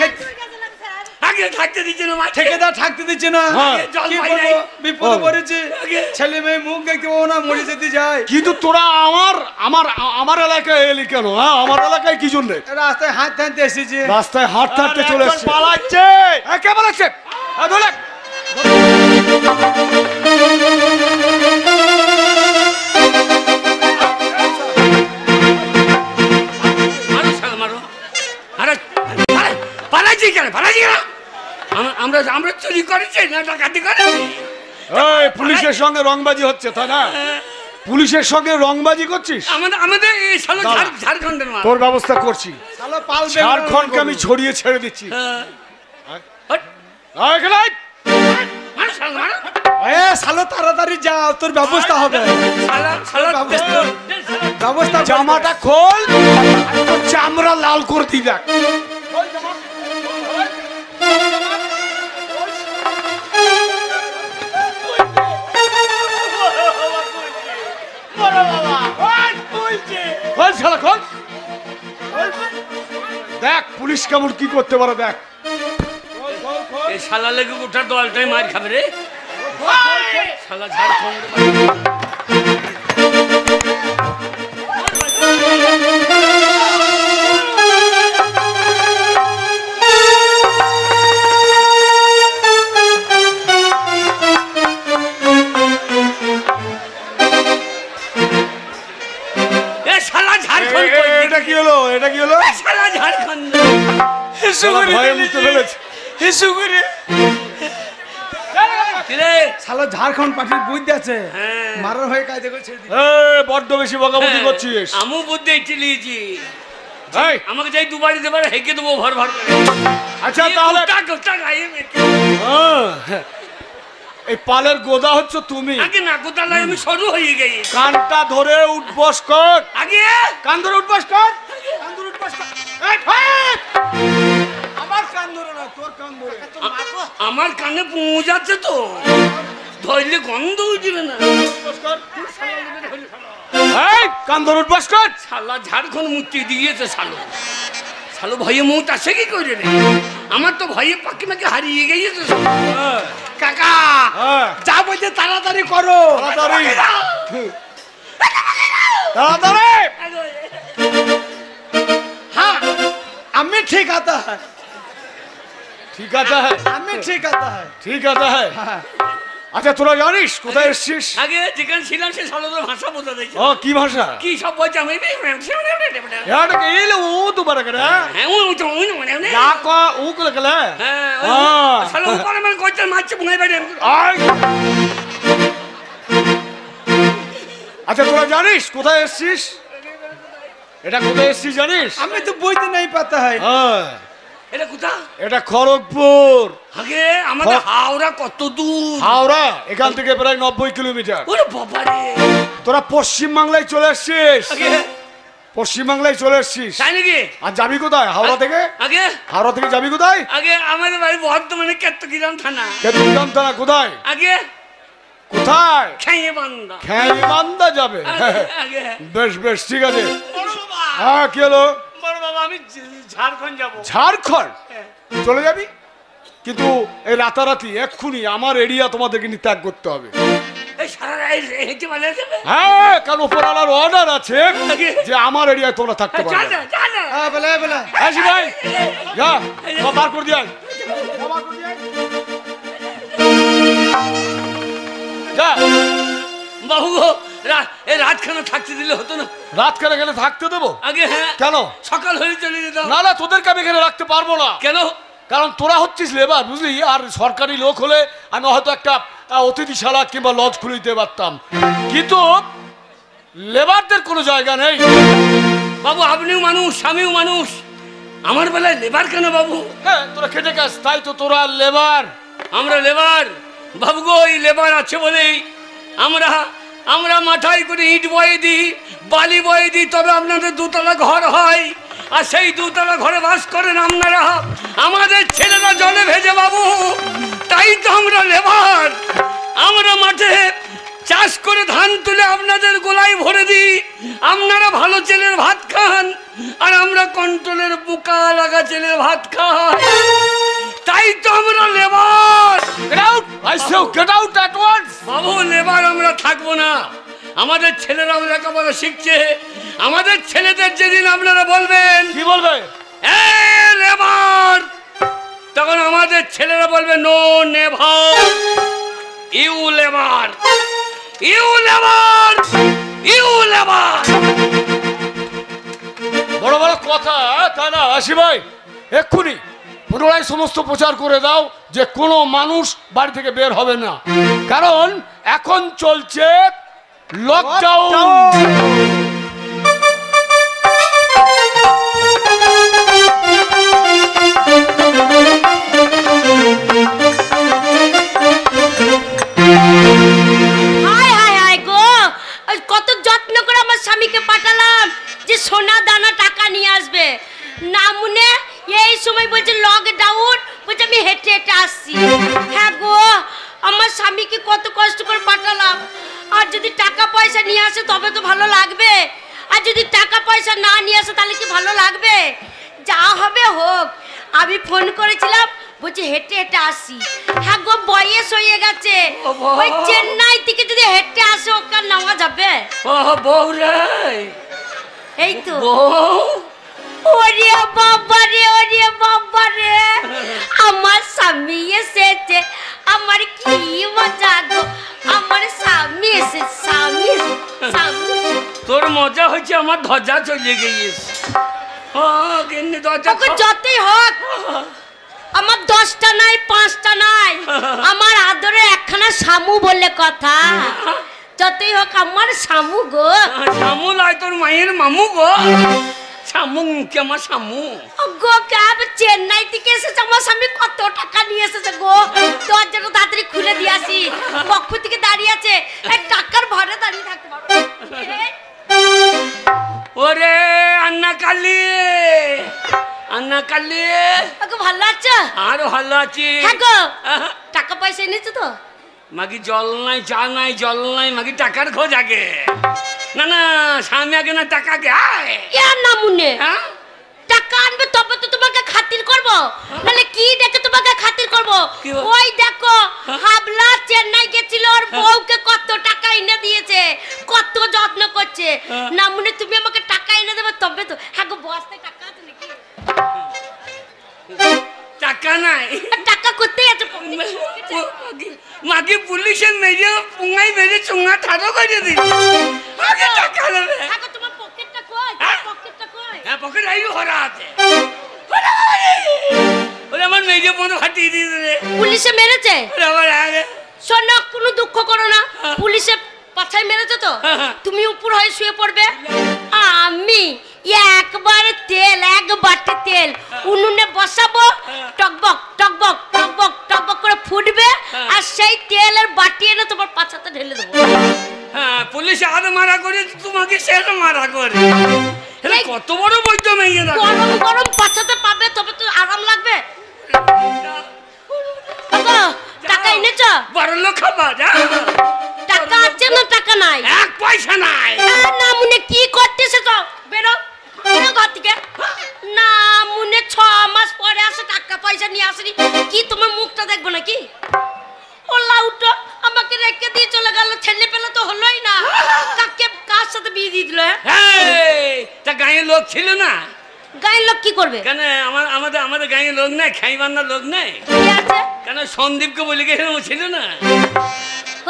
আগে থাকতে দিচ্ছে না মাঠে। ঠিকাদার থাকতে দিচ্ছে না। হ্যাঁ। জল কি পাই করবো, নাই। বিপদে পড়েছে। আগে। ছেলে মেয়ে মুখ দেখতে পাবো না, মরে যেতে যায়। কিন্তু তোরা আমার আমার আমার এলাকায় এলি কেন? হ্যাঁ, আমার এলাকায় কি জন্য? রাস্তায় হাঁটতে হাঁটতে এসেছে। রাস্তায় হাঁটতে হাঁটতে চলে এসেছে। পালাচ্ছে। কে পালাচ্ছে? ধরে মারো শালা মারো। আরে পালাচ্ছি কেন? পালাচ্ছি কেন? আমরা আমরা চুরি করেছি না ডাকাতি করেছি? এই পুলিশের সঙ্গে রংবাজি হচ্ছে তাই না? পুলিশের সঙ্গে রংবাজি করছিস? আমাদের এই শালা দাঁড়া। ঝাড়খণ্ডের মাল। তোর ব্যবস্থা করছি। শালা পাল ঝাড়খণ্ডকে আমি ছড়িয়ে ছেড়ে দিচ্ছি। হট, এখানে আয়। মারো শালা মারো। শালা তাড়াতাড়ি যা, তোর ব্যবস্থা হবে। শালা ব্যবস্থা জামাটা খোল, তোর চামড়া লাল করে দিই দেখ। খোল শালা খোল। দেখ পুলিশ কেমন কি করতে পারে দেখ। এই শালা লেগে গোটা দলটাই মার খাবে রে। শালা ঝাড়খণ্ড। এটা কি হলো? এটা কি হলো? শালা ঝাড়খণ্ড। ভয়ে মুখে ফেলেছে। শালা ঝাড়খণ্ড পার্টির বুদ্ধি আছে, হ্যাঁ। মারার হয়ে কাজ করছে। বড্ড বেশি বকাবকি করছিস। আমু বুদ্ধি চিলিয়েছি। এই, আমাকে যাই দুবারই দেবার হেঁকে দেবো ভর ভর করে। আচ্ছা তাহলে এই পালের গোদা হচ্ছে তুমি। আগে না গোদালাই আমি সরু হয়ে গেছি। কানটা ধরে উঠবস কর। আগে কান ধরে উঠবস কর। কান ধরে উঠবস কর। আমার কান ধরে না, তোর কান ধরে। আমার কানে পুঁজ আছে তো, ধরলে গন্ধ উঠবে না। এই কান ধরে উঠবস কর। শালা ঝাড়খণ্ড মুক্তি দিয়েছে শালো। শালো ভয়ে মুখ আসে কি করে রে? আমার তো ভয়ে পাখি মাকে হারিয়ে গেছে। কাকা যা বলছে তাড়াতাড়ি করো। তাড়াতাড়ি তাড়াতাড়ি। হ্যাঁ আমি ঠিক आता है। ঠিক আছে হ্যাঁ, আমি ঠিক आता है। ঠিক আছে হ্যাঁ। আচ্ছা তোরা জানিস কোথায় এসছিস? আগে যেখানে ছিলাম সে শালোদের ভাষা বোঝা দিয়েছে। ও কি ভাষা? কি সব বলছে আমি यार ये लो वो तो बड़ा कर হ্যাঁ ওই তো ওই না या को वो कर ले হ্যাঁ হ্যাঁ। শালো উপরে মানে কইতে মারছে বুঙাই বাইরে। আয়। আচ্ছা তোরা জানিস কোথায় এসছিস? এটা কোথায় এসছিস জানিস? আমি তো বুঝতে নাই পাতা है। হ্যাঁ এটা কোথা? এটা খড়গপুর। আগে আমাদের হাওড়া কত দূর? হাওড়া এখান থেকে প্রায় 90 কিলোমিটার। ওরে বাবা রে। তোরা পশ্চিম বাংলায় চলে এসছিস। আগে পশ্চিম বাংলায় চলে এসছিস। তাই নাকি? আর যাবি কোথায়? হাওড়া থেকে? আগে হাওড়া থেকে যাবি কোথায়? আগে আমাদের বাড়ি বর্ধমানে কেতকিরাম থানা। কেতুগ্রাম থানা কোথায়? আগে কোথায়? খেয়ে বান্দা। খেয়াবান্ধা যাবে। আগে বেশ বেশ ঠিক আছে। বড় বাবা, হ্যাঁ কি হলো? বড় বাবা আমি ঝাড়খণ্ড যাব। ঝাড়খণ্ড চলে যাবি? কিন্তু এই রাতারাতি এক্ষুনি আমার এরিয়া তোমাদেরকে নিয়ে ত্যাগ করতে হবে। এই সারা রাত হেঁটে পালিয়ে যাবে? হ্যাঁ কারণ ওপরওয়ালার অর্ডার আছে আগে যে আমার এরিয়ায় তোমরা থাকতে যা পারবে যা না। যা যা। হ্যাঁ বলে বলে হ্যাঁ ভাই যা বার করে দিয়ে আয়। যা। বাবু গো, এই রাতখানা থাকতে দিলে হতো না? রাতখানা গেলে থাকতে দেবো? আগে হ্যাঁ, কেন? সকাল হয়ে চলে যেতাম। না না, তোদেরকে আমি এখানে রাখতে পারবো না। কেন? কারণ তোরা হচ্ছিস লেবার, বুঝলি? আর সরকারি লোক হলে আমি হয়তো একটা অতিথিশালা কিংবা লজ খুলে দিতে পারতাম, কিন্তু লেবারদের কোনো জায়গা নেই। বাবু আপনিও মানুষ, আমিও মানুষ, আমার বেলায় লেবার কেন বাবু? হ্যাঁ, তোরা খেটে খাস, তাই তো তোরা লেবার। আমরা লেবার বাবু গো, এই লেবার আছে বলেই আমরা আমরা মাথায় করে ইট বয়ে দিই, বালি বয়ে দিই, তবে আপনাদের দুতলা ঘর হয়। আর সেই দুতলা ঘরে বাস করেন আপনারা, আমাদের ছেলেরা জলে ভেজে বাবু। তাই তো আমরা লেবার। আমরা মাঠে চাষ করে ধান তুলে আপনাদের গোলায় ভরে দিই, আপনারা ভালো ছেলের ভাত খান, আর আমরা কন্ট্রোলের বোকা লাগা ছেলের ভাত খাই। তাই তো আমরা labour. Get out! I say get out at once! Babu labour আমরা থাকবো না, আমাদের ছেলেরাও লেখাপড়া শিখছে। আমাদের ছেলেদের যেদিন আপনারা বলবেন কি বলবে? এ লেবার, তখন আমাদের ছেলেরা বলবে no never, you labour, you labour, you labour. বড় বড় কথা, তা না আসি ভাই, এক্ষুনি পুনরায় সমস্ত প্রচার করে দাও যে কোনো মানুষ বাড়ি থেকে বের হবে না, কারণ এখন চলছে লকডাউন। হায় হায় হায় গো, কত যত্ন করে আমার স্বামীকে পাঠালাম যে সোনা দানা টাকা নিয়ে আসবে, না মনে এই সময় বলছে লকডাউন, বলছে আমি হেঁটে হেঁটে আসছি। হ্যাঁ গো, আমার স্বামীকে কত কষ্ট করে পাঠালাম, আর যদি টাকা পয়সা নিয়ে আসে তবে তো ভালো লাগবে, আর যদি টাকা পয়সা না নিয়ে আসে তাহলে কি ভালো লাগবে? যা হবে হোক। আমি ফোন করেছিলাম, বলছে হেঁটে হেঁটে আসছি। হ্যাঁ গো, বয়স হয়ে গেছে, ওই চেন্নাই থেকে যদি হেঁটে আসে ওকে আর নেওয়া যাবে? ও বউ রে, এই তো। বউ ওরে বাবা রে, ওরে বাবা রে, আমার স্বামী এসেছে, আমার কি মজা গো, আমার স্বামী এসেছে, স্বামী স্বামী। তোর মজা হচ্ছে, আমার ধ্বজা চলে গিয়েছে। ও কিন্তু ধ্বজা ওকে যতই হোক, আমার 10টা নাই 5টা নাই, আমার আদরে একখানা শামু বলে কথা। যতই হোক আমার শামু গো। শামু লাই তোর মায়ের মামু গো, শামু কে আমার শামু গো। ক্যাব চেন্নাই থেকে এসেছে, আমার স্বামী কত টাকা নিয়ে এসেছে গো, দরজাটা তাড়াতাড়ি খুলে দিয়ে আসি। পক্ষ থেকে দাঁড়িয়ে আছে, এই টাকার ভরে দাঁড়িয়ে থাকতে পারো। ওরে আন্না কালি, আন্না কালি, ওকে ভালো আছো? আরো ভালো আছি। হ্যাঁ গো, টাকা পয়সা এনেছো তো? মাগি জল নাই, চা নাই, জল নাই, মাগি টাকার খোঁজ আগে। না না, স্বামী আগে না টাকা আগে। ইয়ার না মুনে, হ্যাঁ, টাকা আনবে তবে তো তোমাকে খাতির করব, নালে কি দেখে তোমাকে খাতির করব? কি বল? ওই দেখো, হাবলা চেন্নাই গেছিল, ওর বউকে কত টাকা এনে দিয়েছে, কত যত্ন করছে। না মুনে, তুমি আমাকে টাকা এনে দেবে তবে তো। হ্যাঁ গো, বস্তায় টাকা আছে নাকি? টাকা নাই। টাকা কোথায় আছে? মাগি পুলিশে মেরে পুঙ্গাই মেরে চুঙ্গা ঠাড়ো করে দিই। আগে টাকা নেবে। হ্যাঁ গো, তোমার পকেটটা কই? হ্যাঁ? পকেটটা কই? হ্যাঁ, পকেট আইও ভরা আছে। ওরে আমার মেয়ে বন্ধু ফাটিয়ে দিয়েছে রে। পুলিশে মেরেছে? ওরে আমার আগে শোনো, কোনো দুঃখ করো না, পুলিশে পাছায় মেরেছে তো, তুমি উপর হয়ে শুয়ে পড়বে। আমি একবার তেল, এক বাটি তেল উনুনে বসাবো, টকবক টকবক টকবক টকবক করে ফুটবে, আর সেই তেলের বাটি এনে তোমার পাছাতে ঢেলে দেবো। হ্যাঁ, পুলিশে হাত মারা করে তোমাকে শেষ মারা করে। এটা কত বড় বৈদ্য মেয়ে না। গরম গরম পাছাতে পাবে তবে তো আরাম লাগবে। বাবা, টাকা এনেছো? বড় লোক খাবা যা। টাকা আছে না টাকা নাই? এক পয়সা নাই। না মুনে, কি করতেছে তো? বেরো বেরো ঘর থেকে। না মুনে 6 মাস পরে আসে, টাকা পয়সা নিয়ে আসেনি, কি তোমার মুখটা দেখবো নাকি? ওলা উঠো, আমাকে রেখে দিয়ে চলে গেল, ছেলে পেলে তো হলোই না, কাকে কার সাথে বিয়ে দিয়ে দিল? তা গাঁয়ের লোক ছিল না? গায়ের লোক কি করবে? কেন আমাদের গাঁয়ের লোক নেই, খাইবার না লোক নেই কি আছে? কেন? সন্দীপকে বলে গেছিলাম, ছিল না?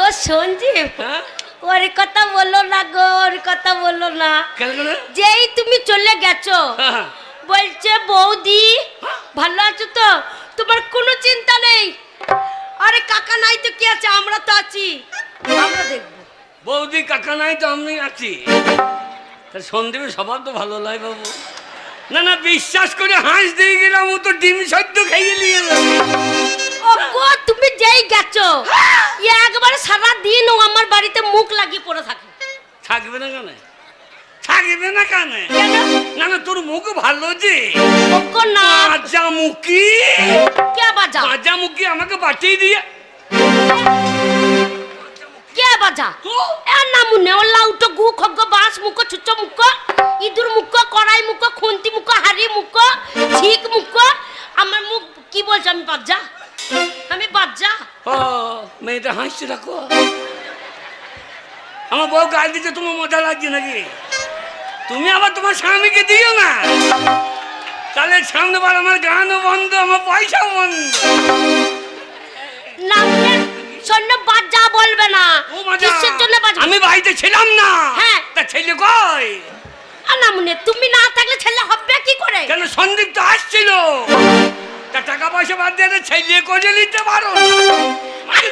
ও সঞ্জীব, হ্যাঁ ওর কথা বলো না গো, ওর কথা বলো না। কেন কেন? যেই তুমি চলে গেছো হ্যাঁ। বলছে বৌদি ভালো আছো তো, তোমার কোনো চিন্তা নেই। আরে কাকা নাই তো কি আছে, আমরা তো আছি, আমরা দেখবো। বৌদি কাকা নাই তো আমি আছি। তা সন্দীপের স্বভাব তো ভালো লাগে বাবু। না না, বিশ্বাস করে হাঁস দিয়ে গেলাম, ও তো ডিম সদ্য খাইয়ে নিয়ে যাবে। ও গো, তুমি যেই গেছো একবারে সারা দিন ও আমার বাড়িতে মুখ লাগিয়ে পড়ে থাকে। থাকবে না কেন? থাকবে না কেন? কেন? না না, তোর মুখ ভালো যে। ও গো না, বাজামুখী। কে বাজা? বাজামুখী আমাকে বাঁচিয়ে দিয়ে। কে বাজা? তো এ না মুনে ও লাউটো গু খগ্গ বাস মুখ ছুচ্চ মুখ ইঁদুর মুখ কড়াই মুখ খুন্তি মুখ হাড়ি মুখ ঠিক মুখ। আমার মুখ কি বলছো? আমি বাজা? আমি বাজা? ও মেয়েটা হাসছে রাখো। আমার বউ গাল দিতে তোমার মজা লাগছে নাকি? তুমি আবার তোমার স্বামীকে দিও না, তাহলে সামনে বার আমার গানও বন্ধ, আমার পয়সাও বন্ধ। না মুনে শোন, বাজা বলবে না। ও মজা। কিসের জন্য বাজা? আমি বাড়িতে ছিলাম না। হ্যাঁ। তা ছেলে কই? না মুনে, তুমি না থাকলে ছেলে হবে কি করে? কেন সন্দীপ তো আসছিল, তা টাকা পয়সা বাদ দিয়ে ছেলে করে নিতে পারো।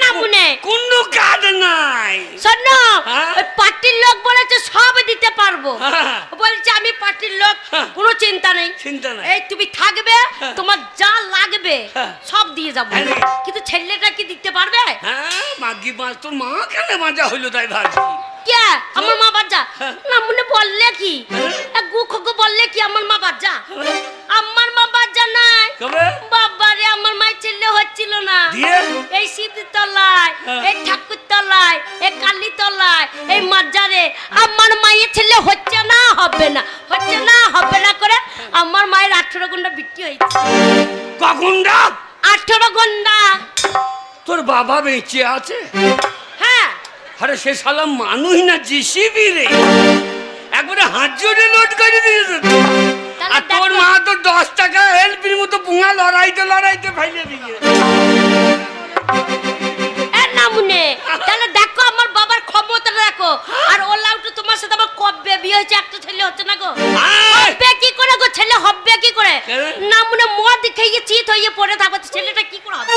না মুনে, কোনো কাজ নাই। শোনো, হ্যাঁ? ওই পার্টির লোক বলেছে সব দিতে পারবো। হ্যাঁ। বলছে আমি পার্টির লোক, হ্যাঁ। কোনো চিন্তা নেই। চিন্তা নাই। এই তুমি থাকবে, হ্যাঁ। তোমার যা লাগবে হ্যাঁ। সব দিয়ে যাবো। হ্যাঁ রে। কিন্তু ছেলেটা কি দিতে পারবে? হ্যাঁ মাগি মাছ, তোর মা কেন মাজা হইলো তাই ভাবছি। কে? আমার মা বাচ্চা? হ্যাঁ। না মনে বললে কি হ্যাঁ। গু খগু বললে কি আমার মা বাচ্চা? আমার মা বাচ্চা নাই। কবে? বাবারে, আমার মায়ের ছেলে হচ্ছিল না। দিয়ে? এই শিবদের তলায়, হ্যাঁ। এই ঠাকুর তলায়, এই কালী তলায়, এই মাজারে আমার মায়ের ছেলে হচ্ছে না, হবে না, হচ্ছে না, হবে না করে আমার মায়ের 18 ঘন্টা বিক্রি হয়েছে। কখন? 18 ঘন্টা। তোর বাবা বেঁচে আছে? হ্যাঁ। আরে সে শালা মানুষ না জিসিবি রে, একবারে হাত জোড়ে লোড করে দিয়েছে। তাহলে আর তোর দেখো। মা তো 10 টাকা হেল্পির মতো পুঙা লড়াইতে লড়াইতে ফাইলে দিয়ে। এ নামুনে, তাহলে দেখো আমার বাবার ক্ষমতাটা দেখো। আর ও লাউটা তোমার সাথে আমার কবে বিয়ে হয়েছে, একটা ছেলে হচ্ছে না গো। হবে কি করে গো? ছেলে হবে কি করে? নামুনে মদ খেয়ে চিত হয়ে পড়ে থাকবে, ছেলেটা কি করে হবে?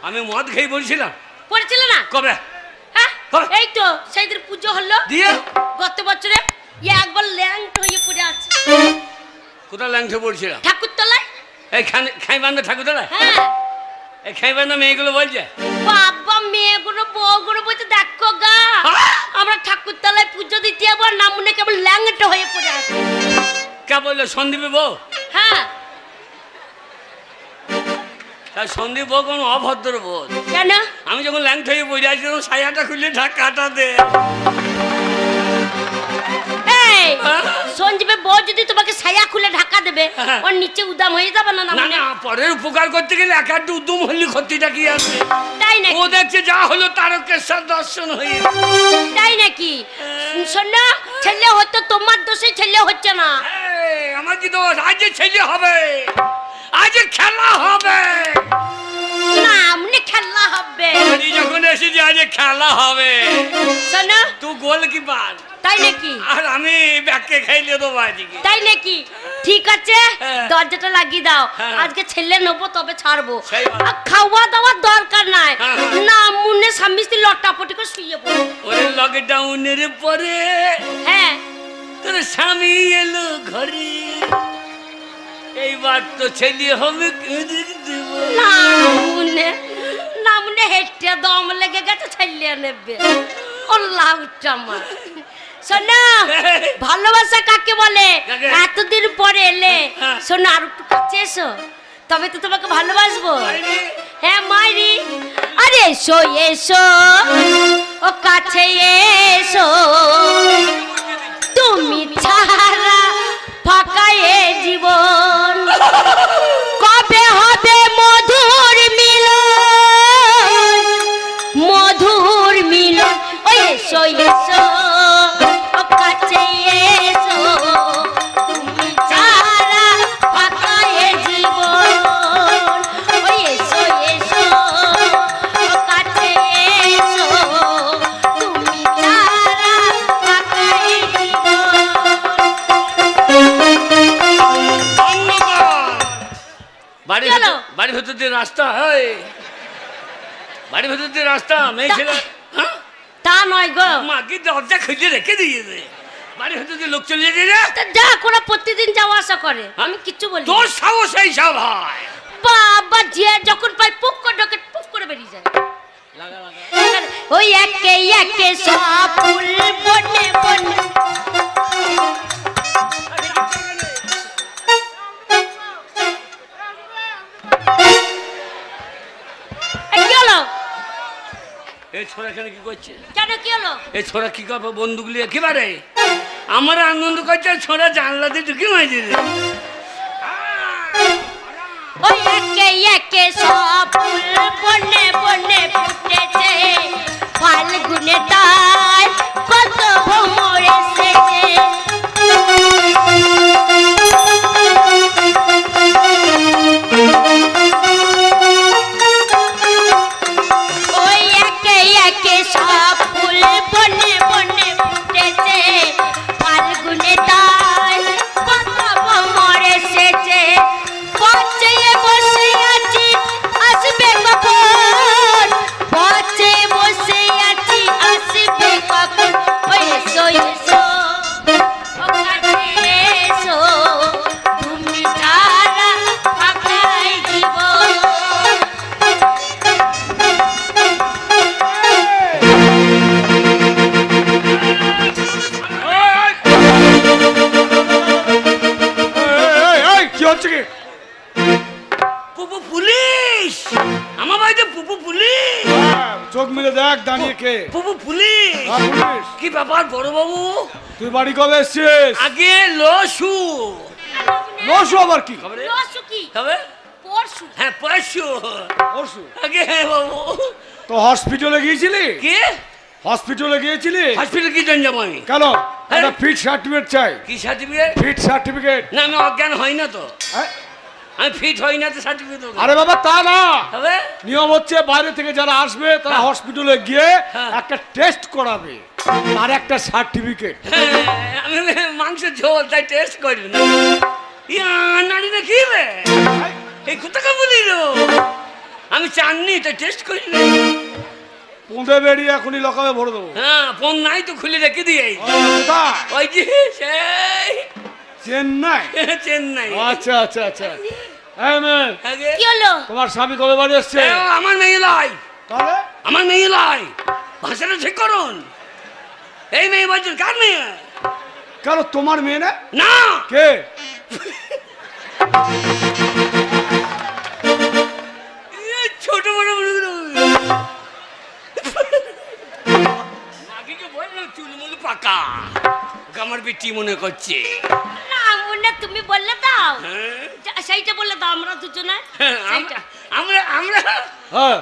আমি মদ খেয়ে বলছিলাম। পড়েছিল না? কবে? হ্যাঁ, কবে? এই তো সেইদিন পুজো হলো দিয়ে? গত বছরে। একবার ল্যাংট হয়ে পড়ে আছে কোথায় ল্যাংঠে পড়ছিলাম? ঠাকুর তলায়। এইখানে খাইবান্ধা ঠাকুর তোলা? হ্যাঁ। এই খাইবান্ধা মেয়েগুলো বলছে বাবা, মেয়েগুলো বউগুলো বলছে দেখো গা, আমরা ঠাকুর তলায় পুজো দিতে যাবো, নামুনে কেবল ল্যাংট হয়ে পড়ে আছে। কে বললো? সন্দীপে বউ? হ্যাঁ। তার সন্দীপ বউ কোনো অভদ্র বোধ। কেন? আমি যখন ল্যাংট হয়ে বই আসছি তখন সায়াটা খুলে ঢাকাটা দে। এই সঞ্জীবের বউ যদি তোমাকে ছায়া খুলে ঢাকা দেবে, ওর নিচে উদাম হয়ে যাবে না? না নামুনে না, পরের উপকার করতে গেলে এক আধটু উদ্যম হলে ক্ষতিটা কি আছে? তাই নাকি? ও দেখছে যা হলো তারকেশ্বর দর্শন হয়ে। তাই নাকি? শোনো, ছেলে হতো তোমার দোষে ছেলে হচ্ছে না। এই, আমার কি দোষ? আজ ছেলে হবে, আজ খেলা হবে। না, আমনে খেলা হবে। আমি যখন এসেছি আজ খেলা হবে। শোনো, তুই গোলকিপার তাই নাকি? আর আমি ব্যাককে খাইলে দেবো আজকে। তাই নাকি? ঠিক আছে, হ্যাঁ। দরজাটা লাগিয়ে দাও। হ্যাঁ। আজকে ছেলে নেবো, তবে ছাড়বো। সেই ভালো। আর খাওয়া দাওয়ার দরকার নাই। হ্যাঁ। না মুন্নে স্বামী স্ত্রী লটাপটি করে শুয়ে পড়ো। ওরে লকডাউনের পরে হ্যাঁ। তোর স্বামী এলো ঘরে, এইবার তো ছেলে হবে কেঁদে দেব। না মুন্নে হেঁটে দম লেগে গেছে, ছেলে নেবে। আল্লাহ আমার। শোনো, ভালোবাসা কাকে বলে? কাকে? এতদিন পরে এলে। হ্যাঁ। শোনো, আর একটু কাছে এসো, তবে তো তোমাকে ভালোবাসবো। মাইরি। হ্যাঁ মাইরি। আরে এসো এসো, ও কাছে এসো, তুমি ছাড়া ফাঁকা এ জীবন, কবে হবে মধুর মিলন, মধুর মিলন। ওই এসো এসো, ও কাছে এসো, তুমি ছাড়া ফাঁকা এ জীবন। ওই এসো এসো, ও কাছে এসো, বাড়ির ভেতর দিয়ে রাস্তা, বাড়ির ভেতর দিয়ে রাস্তা, মেয়ে ছেলে। হ্যাঁ তা নয় গো, মা কি দরজা খুঁজে রেখে দিয়েছে, বাড়ির ভেতর দিয়ে লোক চলে যেতে। যা করে প্রতিদিন যাওয়া আসা করে, আমি কিচ্ছু বলি। তোর সাহস এই সব হয়? বাবা যে যখন পাই পুক করে ঢোকে, পুক করে বেরিয়ে যায়। ওই একে একে সব ফুল বনে বনে। কি হলো? এই ছোড়া এখানে কি করছে? কেন কি হলো? এই ছোড়া কি করবো বন্দুক নিয়ে একেবারে? আমার আনন্দ করছে, ছোড়া জানলা দিয়ে ঢুকে মাঝে। ওই একে একে সব ফুল বনে বনে ফুটেছে, ফাল্গুনে তাই কত ভ্রমর এসেছে। ওই একে একে সব ফুল বনে বনে ফুটেছে, ফাল্গুনে তাই কত ভ্রমর এসেছে। পচে বসে আছি আসবে কখন, পচে বসে আছি আসবে কখন। ওই এসো এসো ও কাছে এসো, তুমি ছাড়া ফাঁকাই জীবন। কি হচ্ছে কি? পুপু পুলিশ, আমার বাড়িতে পুপু পুলিশ। চোখ মিলে দেখ দাঁড়িয়ে কে? পুপু পুলিশ। পুলিশ। কি ব্যাপার বড় বাবু? তুই বাড়ি কবে এসছিস? আগে লসু। নশো আবার কি? লসু কি? তবে পরশু। হ্যাঁ পরশু। পরশু। আগে বাবু। তো হসপিটালে গিয়েছিলি? কি হসপিটালে গিয়েছিলি? হসপিটাল কি জন্য যাবো আমি? কেন? একটা ফিট সার্টিফিকেট চাই। কি সার্টিফিকেট? Fit certificate. না আমি অজ্ঞান হই না তো, হ্যাঁ? আমি ফিট হই না তো সার্টিফিকেট। আরে বাবা তা না, তবে নিয়ম হচ্ছে বাইরে থেকে যারা আসবে তারা হসপিটালে গিয়ে একটা টেস্ট করাবে, আর একটা সার্টিফিকেট। আমি মাংস ঝোল তাই টেস্ট করি না। ইয়া নাড়ি না কি রে, এই কোথাকে বলি লো, আমি চাননি তাই টেস্ট করি না। পুঁদে বেরিয়ে এখনই লকাবে ভরে দেবো। হ্যাঁ ফোন নাই তো খুলে রেখে দিয়ে কোথায়? ওই যে সেই চেন্নাই। চেন্নাই। আচ্ছা আচ্ছা আচ্ছা। এই মেয়ে, আগে কি হলো? তোমার স্বামী কবে বাড়ি এসছে? আমার মেয়ে লাই, তাহলে আমার মেয়ে লাই, ভাষাটা ঠিক করুন। এই মেয়ে বলছেন কার মেয়ে? কেন তোমার মেয়ে না? না কে? ছোট বড় মাগিকে বললাম চুলমুল পাকা, আমার বেটি মনে করছে। না মুন্না তুমি বললে দাও, হ্যাঁ? সেইটা বললে দাও আমরা দুজনে। সেইটা আমরা আমরা হ্যাঁ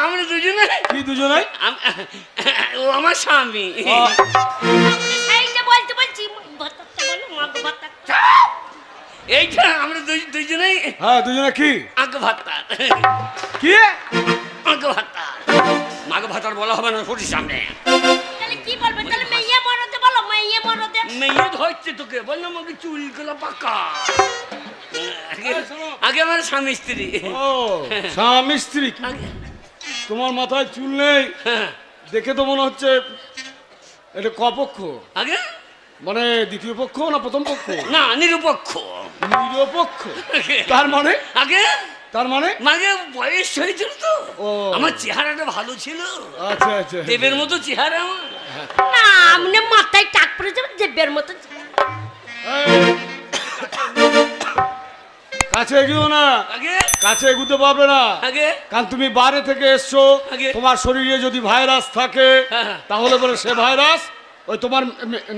আমরা দুজনে। কি দুজনে? ও আমার স্বামী। সেইটা বলতে বলছি, ভাতটা বলো মাগ ভাতটা। এইটা আমরা দুজনেই হ্যাঁ দুজনে কি? আগ ভাতা। কি? আগ ভাতা মাগ ভাতার বলা হবে না সঠিক সামনে। তাহলে কি বলবে? তাহলে মেয়ে মরদে বলো, মেয়ে মরদে। মেয়ে ধরছে তোকে, বললাম আমাকে চুলগুলো পাকা। আগে আমার স্বামী স্ত্রী। ও স্বামী স্ত্রী। আগে তোমার মাথায় চুল নেই হ্যাঁ, দেখে তো মনে হচ্ছে এটা কপক্ষ, আগে মানে দ্বিতীয় পক্ষ না প্রথম পক্ষ? না নিরপেক্ষ। নিরপেক্ষ। তার মানে? আগে তার মানে মাগে বয়স হয়েছিল তো, ও। আমার চেহারাটা ভালো ছিল, আচ্ছা আচ্ছা। দেবের মতো চেহারা আমার। না আমনে মাথায় টাক পড়ে যাবে দেবের মতো। এই, কাছে এগিয়েও না, আগে কাছে এগুতে পারবে না, আগে কারণ তুমি বাইরে থেকে এসছো। আগে। তোমার শরীরে যদি ভাইরাস থাকে হ্যাঁ, হ্যাঁ। তাহলে বলে সে ভাইরাস ওই তোমার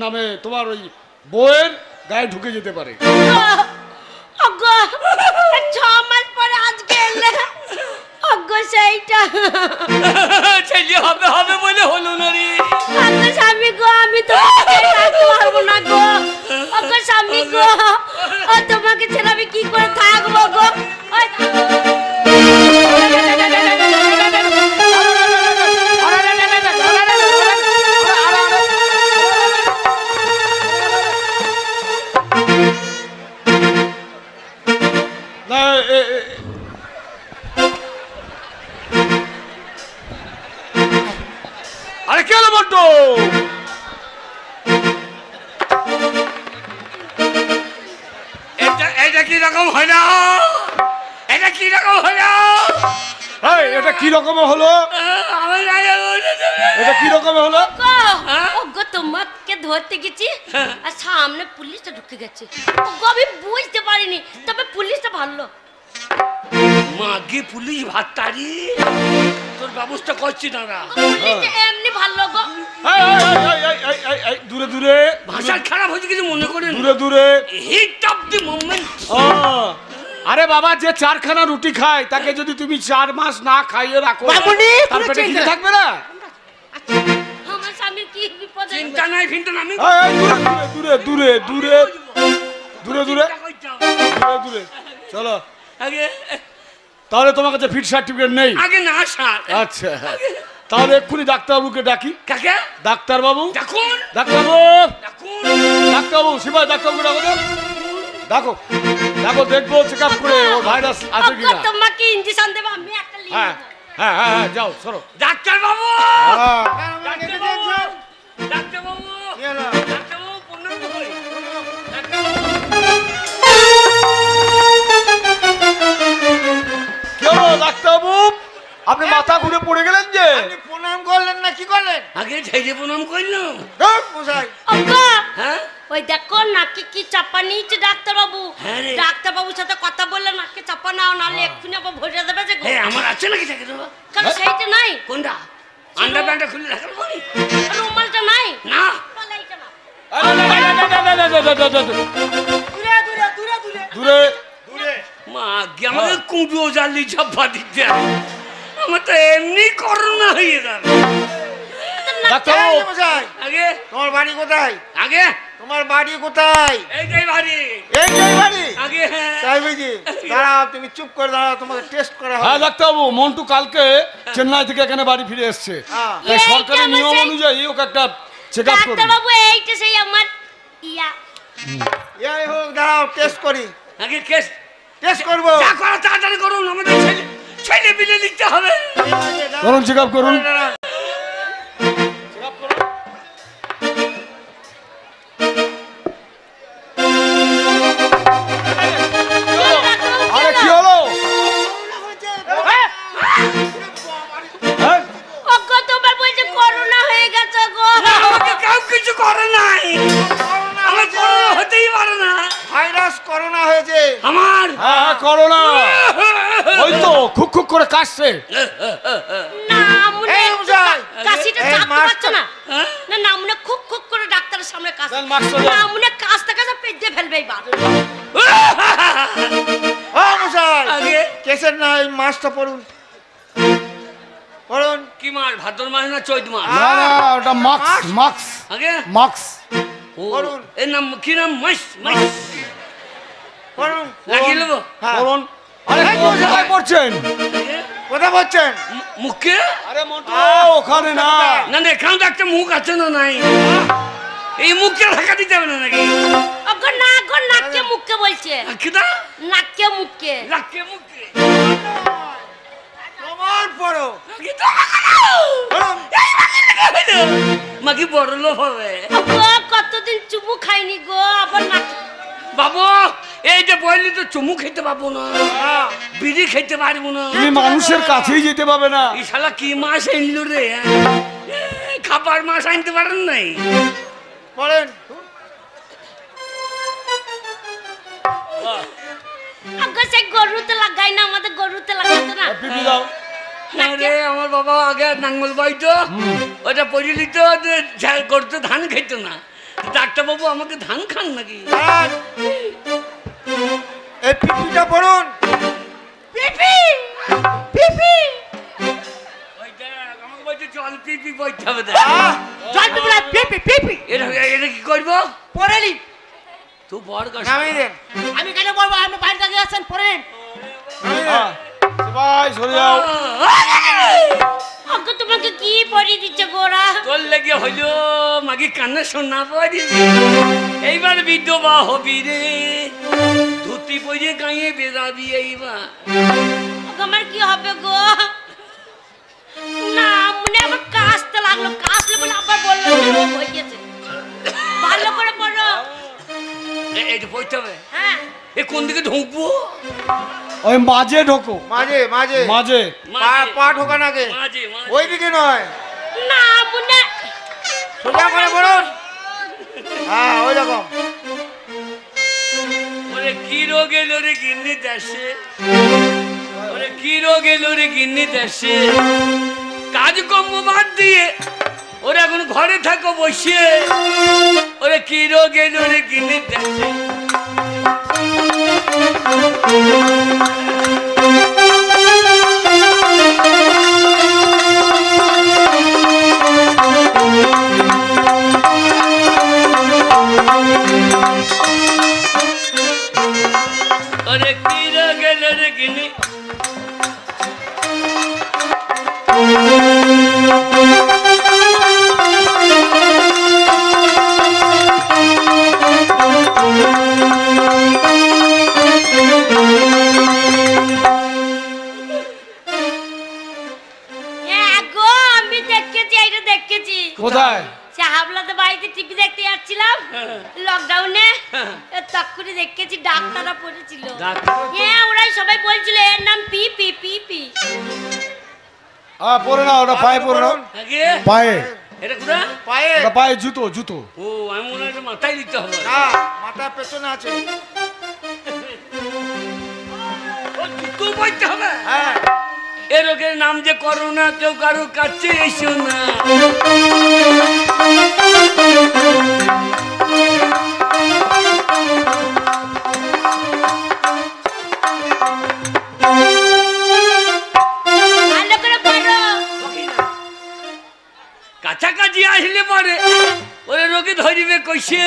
নামে তোমার ওই বউয়ের গায়ে ঢুকে যেতে পারে। অগো 6 মাস পরে আজকে এলে। অগো সেইটা ছেলে হবে হবে বলে হলো না রে। অগো স্বামী গো, আমি তো থাকতে পারবো না গো। অগো স্বামী গো, ও তোমাকে ছেড়ে আমি কি করে থাকবো গো? না এটা কি রকম হলো? এটা কি রকম হলো? এই এটা কি রকম হলো? আমার এটা কি রকম হলো? ওগো তোমাকে ধরতে গেছি আর সামনে পুলিশটা ঢুকে গেছে। ওগো আমি বুঝতে পারিনি, তবে পুলিশটা ভালো। মাগে পুলিশ ভাতটারি তোর ব্যবস্থা করছি দাঁড়া। পুলিশটা এমনি ভালো গো। দূরে দূরে ভাষা খারাপ হয়েছে কিছু মনে করেন। দূরে দূরে হিট অফ দি মোমেন্ট। আরে বাবা, যে 4 খানা রুটি খায় তাকে যদি তুমি 4 মাস না খাইয়ে রাখো তারপরে কি থাকবে না? আমার স্বামীর কি বিপদ? চিন্তা নাই ফিন্তা আমি দূরে দূরে দূরে দূরে দূরে দূরে চলো। আগে তাহলে তোমার কাছে ফিট সার্টিফিকেট নেই? আগে না স্যার। আচ্ছা, তাহলে এক্ষুনি ডাক্তারবাবুকে ডাকি। কাকে? ডাক্তারবাবু। ডাকুন ডাক্তারবাবু। ডাকুন ডাক্তারবাবু, সিপাই ডাক্তারবাবু ডাকো তো। ডাকো ডাকো, দেখবো চেক আপ করে ওর ভাইরাস আছে ওগো কিনা। তোমাকে ইনজেকশন দেব, আমি একটা লিখে হ্যাঁ দেব। হ্যাঁ হ্যাঁ হ্যাঁ, যাও সরো। ডাক্তার বাবু হ্যাঁ। ডাক্তার বাবু কি হলো? ডাক্তার বাবু প্রণাম করি। কি হলো ডাক্তারবাবু, আপনি মাথা ঘুরে পড়ে গেলেন যে? আপনি প্রণাম করলেন না কি করলেন? আগে ঝাইজে প্রণাম করলাম। ধুর, মশাই। ওগো হ্যাঁ ওই দেখো নাকি কি চাপা নিয়েছে ডাক্তারবাবু। হ্যাঁ রে। ডাক্তারবাবুর সাথে কথা বললে নাকি চাপা নাও, নাহলে এক্ষুনি আবার ভরে দেবে যে গো। হ্যাঁ আমার আছে নাকি থাকে দেবো? কারণ সেইটা নাই, কোনটা? আন্ডার প্যান্টটা খুলে রাখার বলি রুমালটা নাই, না। তাহলে এইটা নাও। দূরে মা আগে আমাকে কুঁড়ো জালি ঝাপা দিতে আমার তো এমনি করোনা হয়ে গেল। ডাক্তারবাবু। এই মশাই, আগে তোমার বাড়ি কোথায়? আগে তোমার বাড়ি কোথায়? এইটাই ভারী এই বাড়ি? আগে। হ্যাঁ তাই বুঝি? দাঁড়াও, তুমি চুপ করে দাঁড়াও, তোমাকে টেস্ট করা হ্যাঁ হবে। ডাক্তারবাবু, মন্টু কালকে চেন্নাই থেকে এখানে বাড়ি ফিরে এসছে। হ্যাঁ। তাই সরকারি এইটা নিয়ম আমার সেই- অনুযায়ী ওকে একটা চেক আপ করুন। ডাক্তারবাবু এইটা সেই আমার ইয়া। এই হোক, দাঁড়াও টেস্ট করি। আগে কেস টেস্ট করবো। যা করো তাড়াতাড়ি করুন, আমাদের ছেলে ছেলে পিলে লিখতে হবে। করুন, চেক আপ করুন। দাঁড়াও। আরে কি হলো? হ্যাঁ? ওগো তোমার বলছে করোনা হয়ে গেছে গো। না, আমাকে কেউ কিছু করে নাই। আমার করোনা হতেই পারে না। ভাইরাস করোনা হয়েছে। আমার হ্যাঁ করোনা। ওই তো খুক খুক করে কাশছে। না মনে এই মশাই, কাশিটা এই চাপতে মাস্ক- পারছো না। হ্যাঁ? না না মনে খুব খুব করে ডাক্তারের সামনে কাশ। দেন মাস্কটা দেন। না মনে কাশতে কাশতে পেট দিয়ে ফেলবে এবার। ও মশাই, আগে কেসের না, এই মাস্কটা পড়ুন। পড়ুন। কি মাস? ভাদ্র মাস না চৈত মাস? না না, ওটা মাস্ক মাস্ক আগে মাস্ক। ও, করুন। এর নাম কি নাম? মাস মাস পড়ুন। লাগিয়ে নেবো। হ্যাঁ। করুন। আরে কোথায় পড়ছেন? আগে, কোথায় বলছেন? মুখে আরে মন্টু ওখানে না। না না, এখানে তো একটা মুখ আছে না? নাই, এই মুখটা ঢাকা দিতে হবে না নাকি? ওগো না গো, নাকে মুখকে বলছে। কিটা নাকে মুখকে। রাখে মুখে তোমার পড়ো। নাকি তো পড়ুন। মাকি বড় লোক হবে। ওগো কতদিন চুমু খাইনি গো, আবার নাকে। বাবু এই যে বললি তো চুমু খেতে পাবো না, বিড়ি খেতে পারবো না। তুমি মানুষের কাছেই যেতে পাবে না। এই শালা কি মাছ এনলো রে? খাবার মাছ আনতে পারেন নাই? পড়েন। ওগো সেই গরুতে লাগাই না, আমাদের গরুতে লাগাতো না। পিপি দাও। আরে আমার বাবা আগে নাঙ্গল বাইতো, ওটা পড়িলি তো করতে ধান খেত না। ডাক্তার বাবু আমাকে ধান খান নাকি? দাঁড়ান। এই পিপিটা পড়ুন। পিপি পিপি ওই দেখ, আমাকে বলছে জল পিপি বইতে হবে। দেখ জল পিপি না, পিপি পিপি এটা এটা কি করবো? পড়েলি। তুই বড় গাছ নামিয়ে দেন। আমি কেন বলবো, আমি বাইরে থেকে আসেন পড়েন। নামিয়ে দেন। হ্যাঁ, সবাই সরে যাও। ওগো তোমাকে কি পড়িয়ে দিচ্ছে গোরা? তোর লেগে হইল মাগি কান্না শোনা পড়ি। এইবার বিধবা হবি রে, ধুতি পরে গায়ে বেরাবি এইবার। ওগো আমার কি হবে গো? না মনে আবার কাশতে লাগলো, কাশলে বলে আবার বললো রোগ হয়ে গেছে। ভালো করে পড়ো। এইটা পড়তে হবে। হ্যাঁ এ কোন দিকে ঢুকবো? ওই মাঝে ঢোকো, মাঝে মাঝে মাঝে। পা ঢোকান আগে, মাঝে মাঝে। ওইদিকে নয়, না মুনে সোজা করে বলুন। হ্যাঁ ওই রকম। ওরে কি রোগ এলো রে গিন্নি দেশে, ওরে কি রোগ এলো রে গিন্নি দেশে, কাজকর্ম বাদ দিয়ে ওরা এখন ঘরে থাকো বসে, ওরে কি রোগ এলো রে গিন্নি দেশে। ওরে কি রোগ এলো রে গিন্নি, গো আমি দেখেছি, এইটা দেখেছি। কোথায়? সে হাবলাতে বাড়িতে টিভি দেখতে যাচ্ছিলাম লকডাউনে, তখনই দেখেছি ডাক্তাররা পড়েছিল। হ্যাঁ ওরাই সবাই বলছিল এর নাম পি পি পি পি। পরে না, ওটা পায়ে পরে না, আগে পায়ে, এটা কোথা? পায়ে ওটা পায়ে জুতো, জুতো। ও আমি মনে হয় এটা মাথায় দিতে হবে। না, মাথা পেছনে আছে। ও জুতো পরতে হবে। হ্যাঁ এ রোগের নাম যে করোনা, কেউ কারো কাছে এসো না। ভালো করে পড়ো। কাছাকাছি আসলে পরে ওরে রোগে ধরিবে কইছে,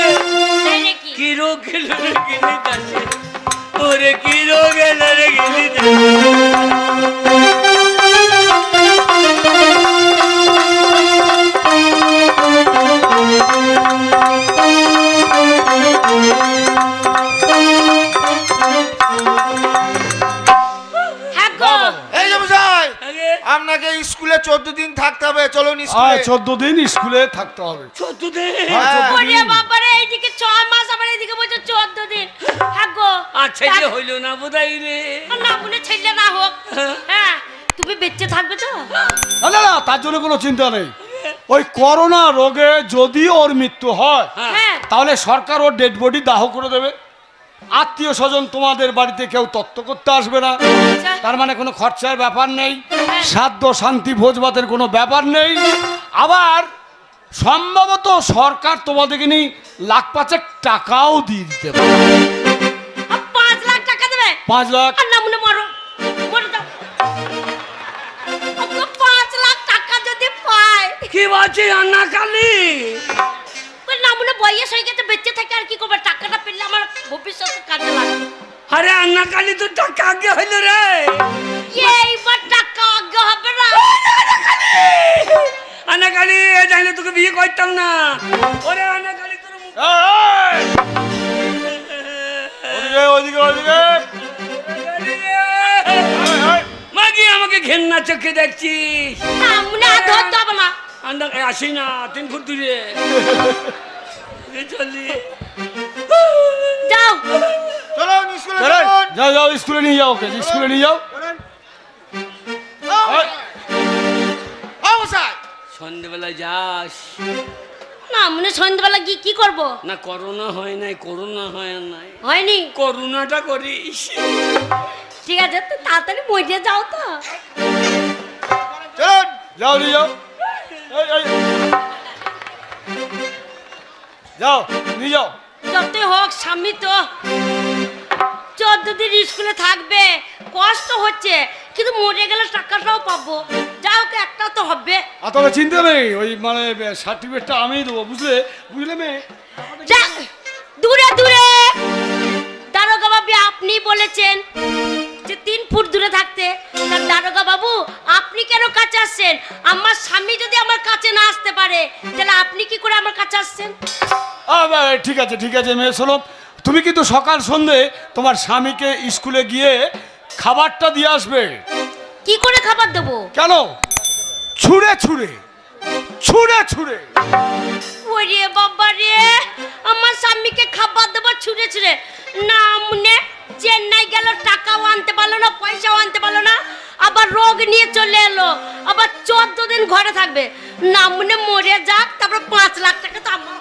তাই নাকি? কি রোগ এলো রে গিনি দাসে, ওরে কি রোগ এলো রে গিনি দাসে। হ্যাঁ গো এই যে মশাই, আগে আপনাকে স্কুলে 14 দিন থাকতে হবে, চলুন আর স্কুলে। 14 দিন স্কুলে থাকতে হবে। 14 দিন। হ্যাঁ। ওরে বাবারে, এইদিকে 6 মাস, আবার এইদিকে বলছো 14 দিন। হ্যাঁ গো আর ছেলে হইল না বোধহয় রে। না মনে ছেলে না হোক, হ্যাঁ তুমি বেঁচে থাকবে তো? না না না, তার জন্য কোনো চিন্তা নেই। ওই করোনা রোগে যদি ওর মৃত্যু হয়, হ্যাঁ তাহলে সরকার ওর ডেড বডি দাহ করে দেবে। আত্মীয় স্বজন তোমাদের বাড়িতে কেউ তত্ত্ব করতে আসবে না, আচ্ছা। তার মানে কোনো খরচার ব্যাপার নেই, সাধ্য শান্তি ভোজ ভাতের কোনো ব্যাপার নেই। আবার সম্ভবত সরকার তোমাদেরকে নিয়ে লাখ পাঁচেক টাকাও দিয়ে দিতে পারে। 5 লাখ টাকা দেবে? 5 লাখ। আর না মনে মরো, মরে যাও। 5 লাখ টাকা যদি পায়, কি বলছি রান্না কালি? ওই না মনে বয়স হয়ে গেছে, বেঁচে থাকে আর কি করবে? টাকাটা পেলে আমার ভবিষ্যতে কাজে লাগবে। আরে রান্না কালি তো টাকা আগে হইল রে। এইবার টাকা আগে হবে না। রান্না কালি জানলে তোকে বিয়ে করতাম না। ওরে রান্না কালি তোর মুখ ওইদিকে ওইদিকে। মাগি আমাকে ঘেন্না চোখে দেখছিস? না মনে আর ধরতে হবে না। আন্দাজ আসি না 3 ফুট দূরে চলি। যাও চলুন স্কুলে, চলেন, চলুন। যাও যাও স্কুলে নিয়ে যাও, ওকে স্কুলে নিয়ে যাও। চলুন। এই, ও মশাই, সন্ধ্যেবেলা যাস না মনে সন্ধ্যাবেলা গিয়ে কি করবো? না? করোনা হয় নাই, করোনা হয় নাই, হয়নি? করোনাটা করিস। ঠিক আছে, তো তাড়াতাড়ি মরে যাও তো। চলুন। যাও নিয়ে যাও। এই, এই। যাও নিয়ে যাও। যতই হোক স্বামী তো 14 দিন স্কুলে থাকবে, কষ্ট হচ্ছে, কিন্তু মরে গেলে টাকাটাও পাবো। যা হোক একটা তো হবে। আর তবে চিন্তা নেই, ওই মানে সার্টিফিকেটটা আমিই দেবো, বুঝলে বুঝলে মেয়ে। যা দূরে দূরে। দারোগা বাবু আপনি বলেছেন যে 3 ফুট দূরে থাকতে। তার দারোগা বাবু আপনি কেন কাছে আসছেন? আমার স্বামী যদি আমার কাছে না আসতে পারে, তাহলে আপনি কি করে আমার কাছে আসছেন? ঠিক আছে ঠিক আছে মেয়ে, শোনো, তুমি কিন্তু সকাল সন্ধে তোমার স্বামীকে স্কুলে গিয়ে খাবারটা দিয়ে আসবে। কি করে খাবার দেবো? কেন? ছুঁড়ে ছুঁড়ে, ছুঁড়ে ছুঁড়ে। ওরে বাবা রে, আমার স্বামীকে খাবার দেবো ছুঁড়ে ছুঁড়ে? না মনে চেন্নাই গেল, টাকাও আনতে পারলো না, পয়সাও আনতে পারলো না, আবার রোগ নিয়ে চলে এলো, আবার 14 দিন ঘরে থাকবে। না মনে মরে যাক, তারপর 5 লাখ টাকা তো আমার।